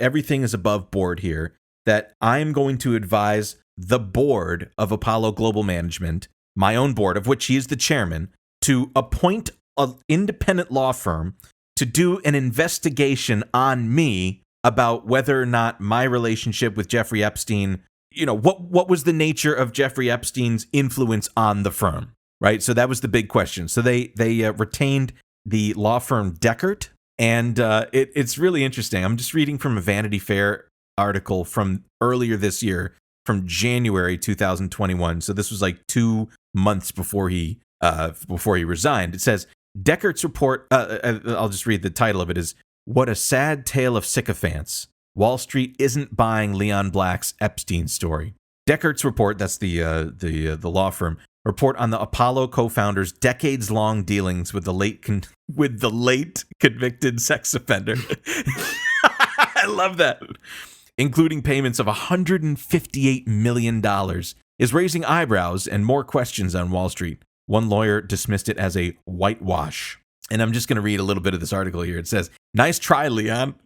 everything is above board here that I'm going to advise the board of Apollo Global Management, my own board, of which he is the chairman, to appoint an independent law firm to do an investigation on me about whether or not my relationship with Jeffrey Epstein, what was the nature of Jeffrey Epstein's influence on the firm, right? So that was the big question. So they retained the law firm Deckert, and it's really interesting. I'm just reading from a Vanity Fair article from earlier this year, from January 2021. So this was like 2 months before he resigned. It says, Deckert's report, I'll just read the title of it, is What a Sad Tale of Sycophants. Wall Street Isn't Buying Leon Black's Epstein Story. Deckert's report, that's the law firm, report on the Apollo co-founders' decades-long dealings with the late convicted sex offender. I love that. Including payments of $158 million, is raising eyebrows and more questions on Wall Street. One lawyer dismissed it as a whitewash. And I'm just going to read a little bit of this article here. It says, nice try, Leon.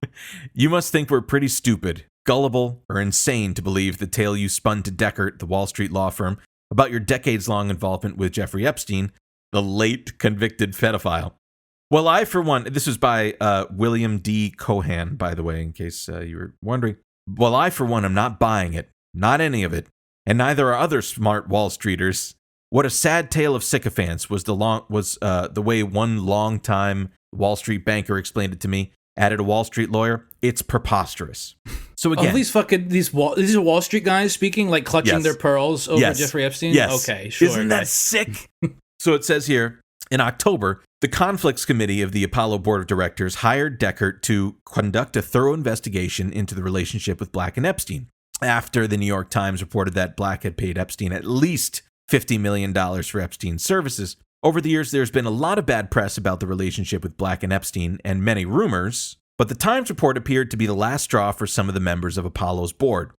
You must think we're pretty stupid, gullible, or insane to believe the tale you spun to Deckert, the Wall Street law firm, about your decades-long involvement with Jeffrey Epstein, the late convicted pedophile. Well, I, for one, this was by William D. Cohan, by the way, in case you were wondering. Well, I, for one, am not buying it, not any of it, and neither are other smart Wall Streeters. What a sad tale of sycophants was the way one longtime Wall Street banker explained it to me. Added a Wall Street lawyer, it's preposterous. So again, these are Wall Street guys speaking, like clutching their pearls over Jeffrey Epstein. Yes. Okay, sure. Isn't that sick? So it says here, in October, the Conflicts Committee of the Apollo Board of Directors hired Deckert to conduct a thorough investigation into the relationship with Black and Epstein, after the New York Times reported that Black had paid Epstein at least $50 million for Epstein's services. Over the years, there's been a lot of bad press about the relationship with Black and Epstein, and many rumors, but the Times report appeared to be the last straw for some of the members of Apollo's board.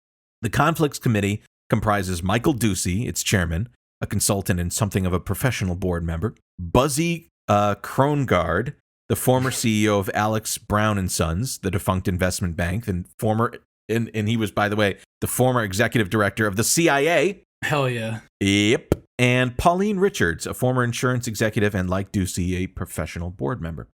The Conflicts Committee comprises Michael Ducey, its chairman, a consultant and something of a professional board member, Buzzy Krongard, the former CEO of Alex Brown and Sons, the defunct investment bank, and he was, by the way, the former executive director of the CIA. Hell yeah. Yep. And Pauline Richards, a former insurance executive and, like Ducey, a professional board member.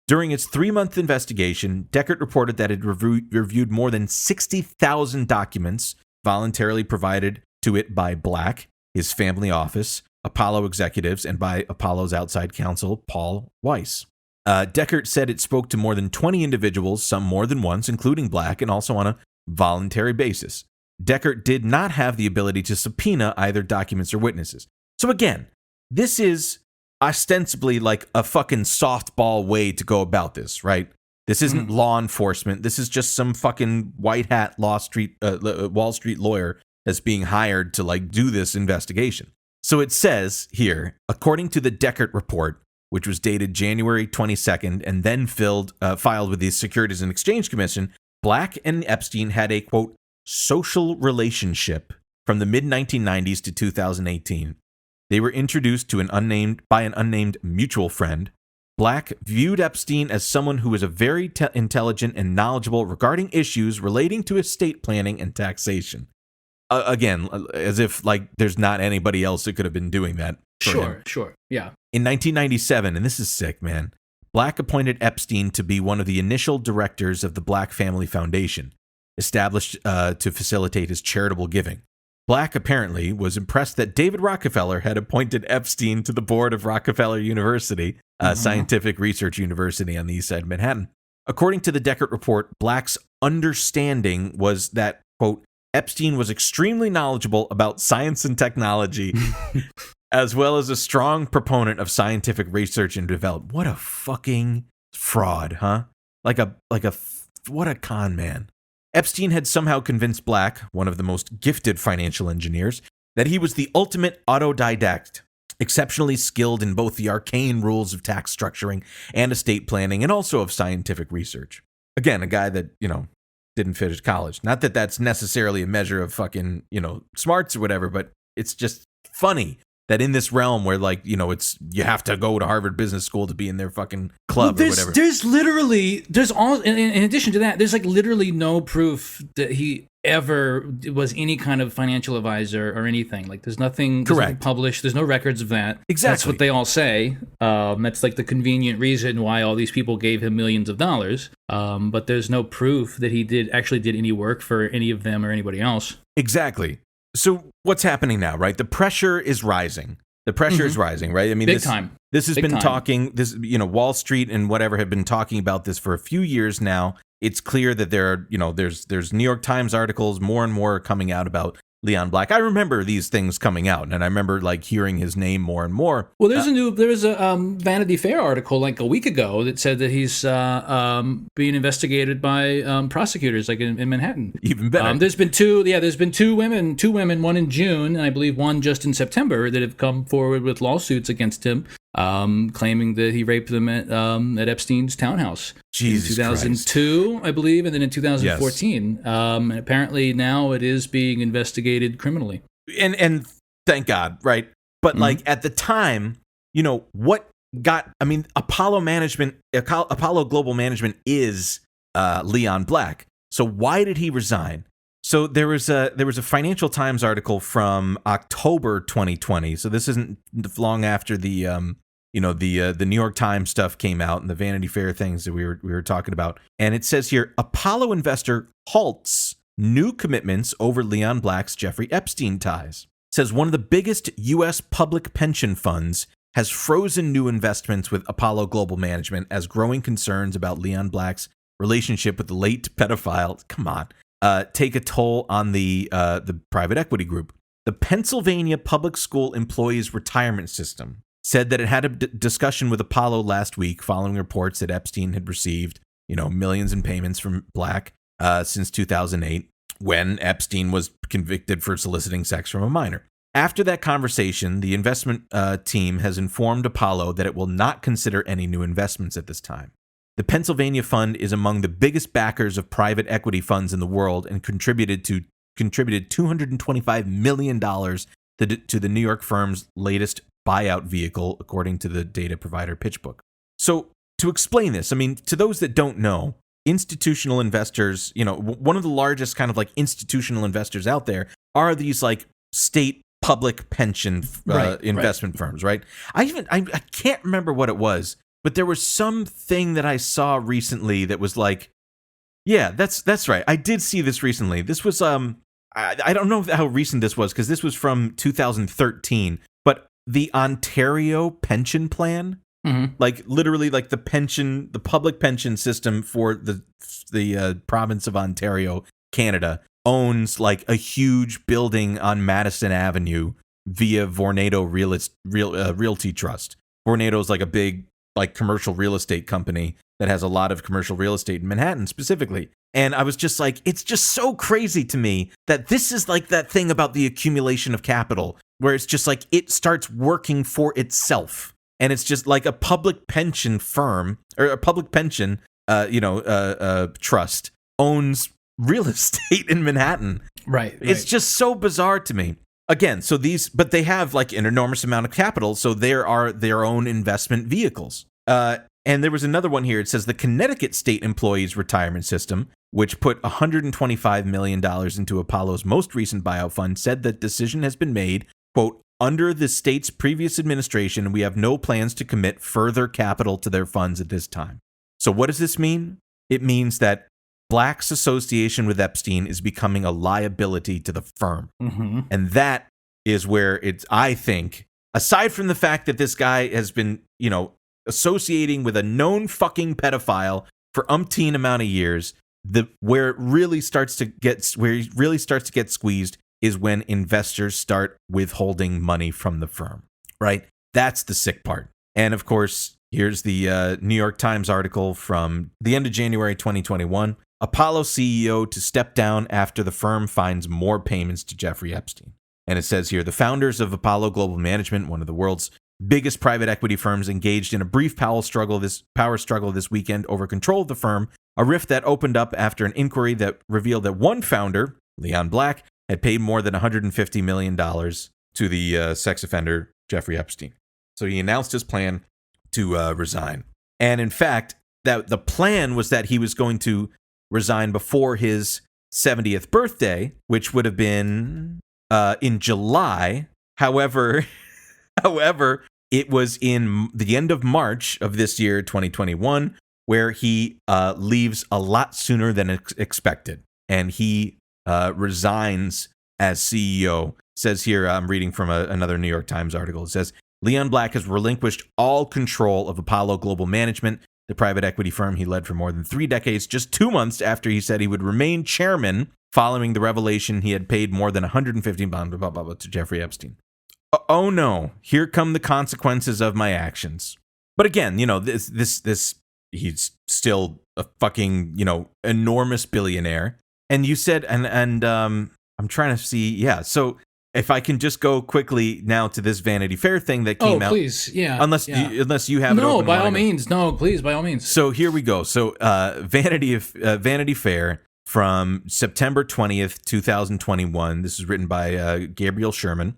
During its 3-month investigation, Deckert reported that it reviewed more than 60,000 documents voluntarily provided to it by Black, his family office, Apollo executives, and by Apollo's outside counsel, Paul Weiss. Deckert said it spoke to more than 20 individuals, some more than once, including Black, and also on a voluntary basis. Deckert did not have the ability to subpoena either documents or witnesses. So again, this is ostensibly like a fucking softball way to go about this, right? This isn't law enforcement. This is just some fucking white hat Wall Street lawyer that's being hired to like do this investigation. So it says here, according to the Deckert report, which was dated January 22nd and then filed with the Securities and Exchange Commission, Black and Epstein had a, quote, social relationship from the mid-1990s to 2018. They were introduced to an unnamed mutual friend. Black viewed Epstein as someone who was a very intelligent and knowledgeable regarding issues relating to estate planning and taxation. Again, as if like there's not anybody else that could have been doing that. Sure, yeah. In 1997, and this is sick, man, Black appointed Epstein to be one of the initial directors of the Black Family Foundation, established to facilitate his charitable giving. Black apparently was impressed that David Rockefeller had appointed Epstein to the board of Rockefeller University, a scientific research university on the east side of Manhattan. According to the Deckert report, Black's understanding was that, quote, Epstein was extremely knowledgeable about science and technology, as well as a strong proponent of scientific research and development. What a fucking fraud, huh? What a con man. Epstein had somehow convinced Black, one of the most gifted financial engineers, that he was the ultimate autodidact, exceptionally skilled in both the arcane rules of tax structuring and estate planning, and also of scientific research. Again, a guy that, didn't finish college. Not that that's necessarily a measure of fucking, smarts or whatever, but it's just funny that in this realm where like, you know, it's you have to go to Harvard Business School to be in their fucking club or whatever. There's all in addition to that, there's like literally no proof that he ever was any kind of financial advisor or anything. Like there's nothing published. There's no records of that. Exactly. That's what they all say. That's like the convenient reason why all these people gave him millions of dollars. But there's no proof that he actually did any work for any of them or anybody else. Exactly. So what's happening now, right? The pressure is rising. The pressure is rising, right? I mean, Big time. This has been talking, you know, Wall Street and whatever have been talking about this for a few years now. It's clear that there are, you know, there's New York Times articles, more and more coming out about Leon Black. I remember these things coming out, and I remember like hearing his name more and more. Well, there was a Vanity Fair article like a week ago that said that he's being investigated by prosecutors like in Manhattan. Even better. There's been two women, one in June and I believe one just in September, that have come forward with lawsuits against him, claiming that he raped them at Epstein's townhouse. Jesus in 2002, Christ. I believe, and then in 2014. Yes. And apparently now it is being investigated criminally. And thank God, right? But like at the time, you know, Apollo Global Management is Leon Black. So why did he resign? So there was a Financial Times article from October 2020. So this isn't long after the New York Times stuff came out and the Vanity Fair things that we were talking about. And it says here, Apollo investor halts new commitments over Leon Black's Jeffrey Epstein ties. It says one of the biggest U.S. public pension funds has frozen new investments with Apollo Global Management as growing concerns about Leon Black's relationship with the late pedophile, take a toll on the private equity group. The Pennsylvania Public School Employees Retirement System said that it had a discussion with Apollo last week following reports that Epstein had received, you know, millions in payments from Black since 2008, when Epstein was convicted for soliciting sex from a minor. After that conversation, the investment team has informed Apollo that it will not consider any new investments at this time. The Pennsylvania Fund is among the biggest backers of private equity funds in the world and contributed $225 million to the New York firm's latest buyout vehicle, according to the data provider PitchBook. So to explain this, I mean, to those that don't know, institutional investors, you know, one of the largest kind of like institutional investors out there are these like state public pension investment firms, right? I can't remember what it was, but there was something that I saw recently that was like, yeah, that's right. I did see this recently. This was I don't know how recent this was because this was from 2013, but the Ontario pension plan, like literally like the public pension system for the province of Ontario, Canada, owns like a huge building on Madison Avenue via Vornado Realty Trust. Vornado is like a big like commercial real estate company that has a lot of commercial real estate in Manhattan specifically. And I was just like, it's just so crazy to me that this is like that thing about the accumulation of capital where it's just like it starts working for itself. And it's just like a public pension firm or a public pension, trust owns real estate in Manhattan. Right. It's just so bizarre to me. Again, so but they have like an enormous amount of capital, so there are their own investment vehicles. And there was another one here. It says the Connecticut State Employees Retirement System, which put $125 million into Apollo's most recent buyout fund, said that decision has been made, quote, under the state's previous administration, we have no plans to commit further capital to their funds at this time. So what does this mean? It means that Black's association with Epstein is becoming a liability to the firm. Mm-hmm. And that is where I think, aside from the fact that this guy has been, you know, associating with a known fucking pedophile for umpteen amount of years, where he really starts to get squeezed is when investors start withholding money from the firm, right? That's the sick part. And of course, here's the New York Times article from the end of January 2021. Apollo CEO to step down after the firm finds more payments to Jeffrey Epstein. And it says here, the founders of Apollo Global Management, one of the world's biggest private equity firms, engaged in a brief power struggle this weekend over control of the firm, a rift that opened up after an inquiry that revealed that one founder, Leon Black, had paid more than $150 million to the sex offender Jeffrey Epstein. So he announced his plan to resign. And in fact, that the plan was that he was going to resign before his 70th birthday, which would have been in July. However, it was in the end of March of this year, 2021, where he leaves a lot sooner than expected. And he resigns as CEO. Says here, I'm reading from another New York Times article. It says, Leon Black has relinquished all control of Apollo Global Management, the private equity firm he led for more than 3 decades, just 2 months after he said he would remain chairman following the revelation he had paid more than $150 million to Jeffrey Epstein. Oh no, here come the consequences of my actions. But again, this he's still a fucking, enormous billionaire. And you said, and I'm trying to see, yeah, so if I can just go quickly now to this Vanity Fair thing that came out. Oh, please, yeah. Unless you have it no, open. by all means. No, please, by all means. So here we go. So Vanity Fair from September 20th, 2021. This is written by Gabriel Sherman.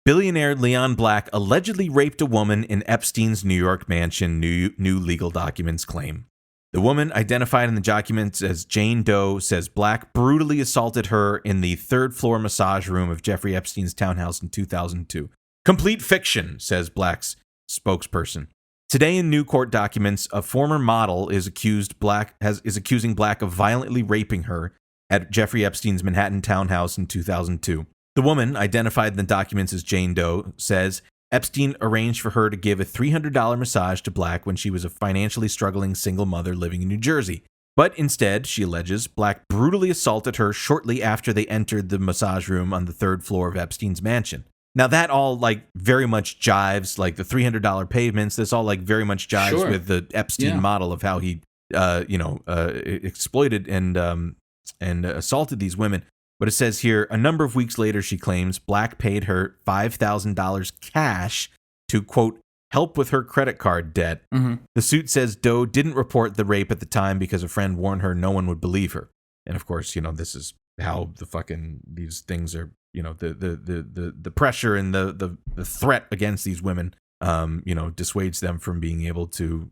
Billionaire Leon Black allegedly raped a woman in Epstein's New York mansion, new legal documents claim. The woman, identified in the documents as Jane Doe, says Black brutally assaulted her in the third-floor massage room of Jeffrey Epstein's townhouse in 2002. Complete fiction, says Black's spokesperson. Today in new court documents, a former model is accusing Black of violently raping her at Jeffrey Epstein's Manhattan townhouse in 2002. The woman, identified in the documents as Jane Doe, says Epstein arranged for her to give a $300 massage to Black when she was a financially struggling single mother living in New Jersey. But instead, she alleges, Black brutally assaulted her shortly after they entered the massage room on the third floor of Epstein's mansion. Now that all very much jives, like the $300 payments, this all very much jives with the Epstein model of how he, exploited and assaulted these women. But it says here, a number of weeks later, she claims Black paid her $5,000 cash to, quote, help with her credit card debt. Mm-hmm. The suit says Doe didn't report the rape at the time because a friend warned her no one would believe her. And of course, this is how these things are, the pressure and the threat against these women, dissuades them from being able to,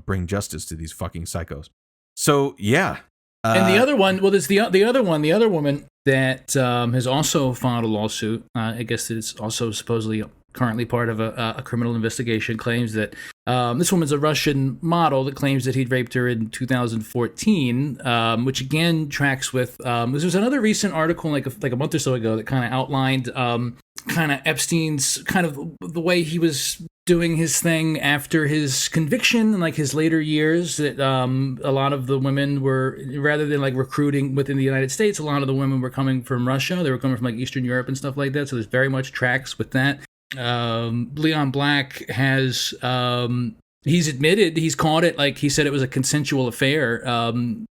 bring justice to these fucking psychos. So, yeah. And the other one, there's the other woman that has also filed a lawsuit. I guess it's also supposedly currently part of a criminal investigation, claims that this woman's a Russian model that claims that he'd raped her in 2014, which again tracks with, there's another recent article like a month or so ago that kind of outlined kind of Epstein's kind of the way he was doing his thing after his conviction and his later years, that a lot of the women were, rather than recruiting within the United States, a lot of the women were coming from Russia. They were coming from Eastern Europe and stuff like that. So there's very much tracks with that. Leon Black has, he's admitted, he's called it, he said it was a consensual affair.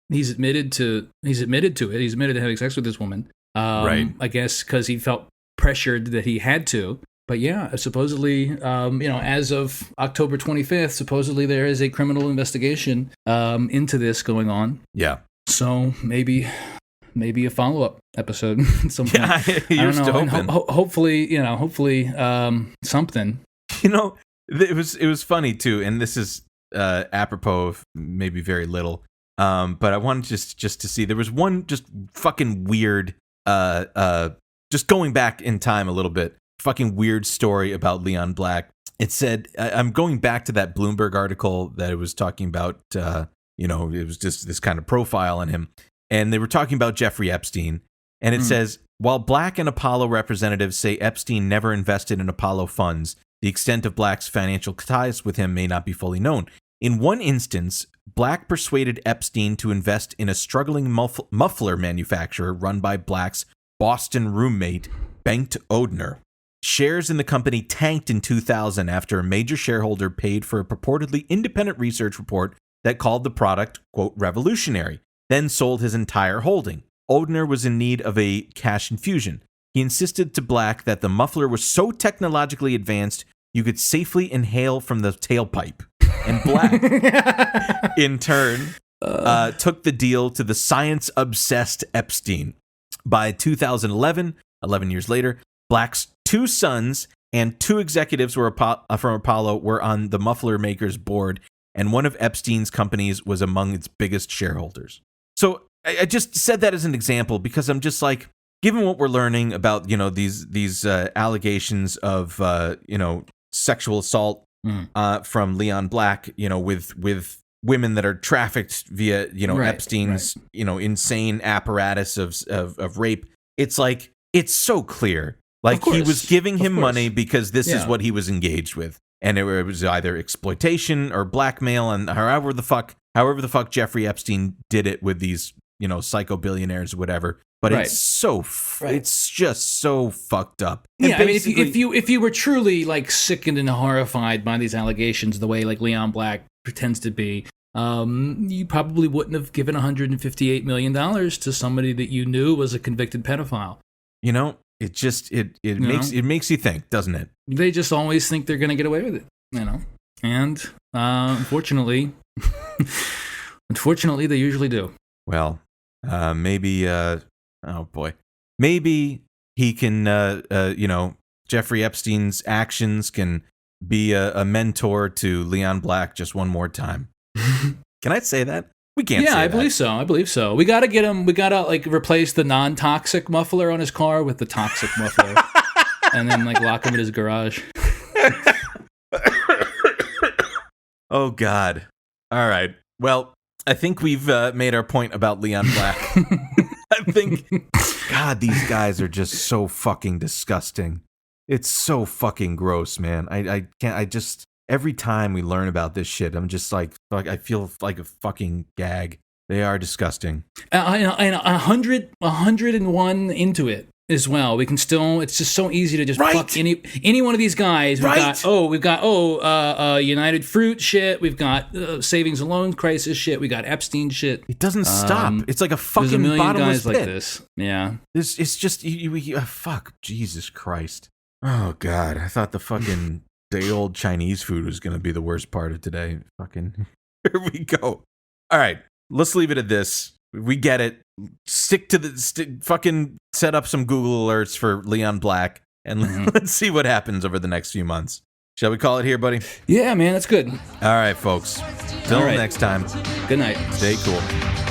He's admitted to it. He's admitted to having sex with this woman. Right. I guess because he felt pressured that he had to. But yeah, supposedly, as of October 25th, supposedly there is a criminal investigation into this going on. Yeah. So maybe a follow-up episode at some point. Yeah, you're still hoping. Hopefully, something. It was funny too, and this is apropos of maybe very little. But I wanted just to see, there was one just fucking weird, just going back in time a little bit. Fucking weird story about Leon Black. It said, I'm going back to that Bloomberg article that it was talking about, it was just this kind of profile on him. And they were talking about Jeffrey Epstein. And it says, while Black and Apollo representatives say Epstein never invested in Apollo funds, the extent of Black's financial ties with him may not be fully known. In one instance, Black persuaded Epstein to invest in a struggling muffler manufacturer run by Black's Boston roommate, Bengt Odner. Shares in the company tanked in 2000 after a major shareholder paid for a purportedly independent research report that called the product, quote, revolutionary, then sold his entire holding. Odner was in need of a cash infusion. He insisted to Black that the muffler was so technologically advanced you could safely inhale from the tailpipe. And Black, in turn, took the deal to the science-obsessed Epstein. By 2011, 11 years later, Black's 2 sons and 2 executives were from Apollo were on the muffler maker's board, and one of Epstein's companies was among its biggest shareholders. So I just said that as an example because I'm just like, given what we're learning about, these allegations of, sexual assault from Leon Black, with women that are trafficked via, Epstein's, insane apparatus of rape. It's like, it's so clear. Like he was giving him money because this is what he was engaged with. And it was either exploitation or blackmail, and however the fuck Jeffrey Epstein did it with these, psycho billionaires or whatever. But it's just so fucked up. And I mean, if you were truly like sickened and horrified by these allegations, the way like Leon Black pretends to be, you probably wouldn't have given $158 million to somebody that you knew was a convicted pedophile. It just it makes you think, doesn't it? They just always think they're going to get away with it, And unfortunately, they usually do. Well, maybe oh boy, maybe he can Jeffrey Epstein's actions can be a mentor to Leon Black just one more time. Can I say that? We can't. Yeah, I believe so. We gotta get him. We gotta replace the non-toxic muffler on his car with the toxic muffler, and then lock him in his garage. Oh God! All right. Well, I think we've made our point about Leon Black. I think, God, these guys are just so fucking disgusting. It's so fucking gross, man. I can't. I just. Every time we learn about this shit, I'm just like I feel like a fucking gag. They are disgusting. And 101 into it as well. We can still. It's just so easy to just fuck any one of these guys. We've got United Fruit shit. We've got savings and loan crisis shit. We got Epstein shit. It doesn't stop. It's like a fucking there's a million bottomless guys pit. like this. Yeah. It's just fuck Jesus Christ. Oh God, I thought the fucking. The old Chinese food was going to be the worst part of today. Fucking, here we go. All right, let's leave it at this. We get it. Stick to fucking set up some Google alerts for Leon Black, and let's see what happens over the next few months. Shall we call it here, buddy? Yeah, man, that's good. All right, folks. Till next time. Good night. Stay cool.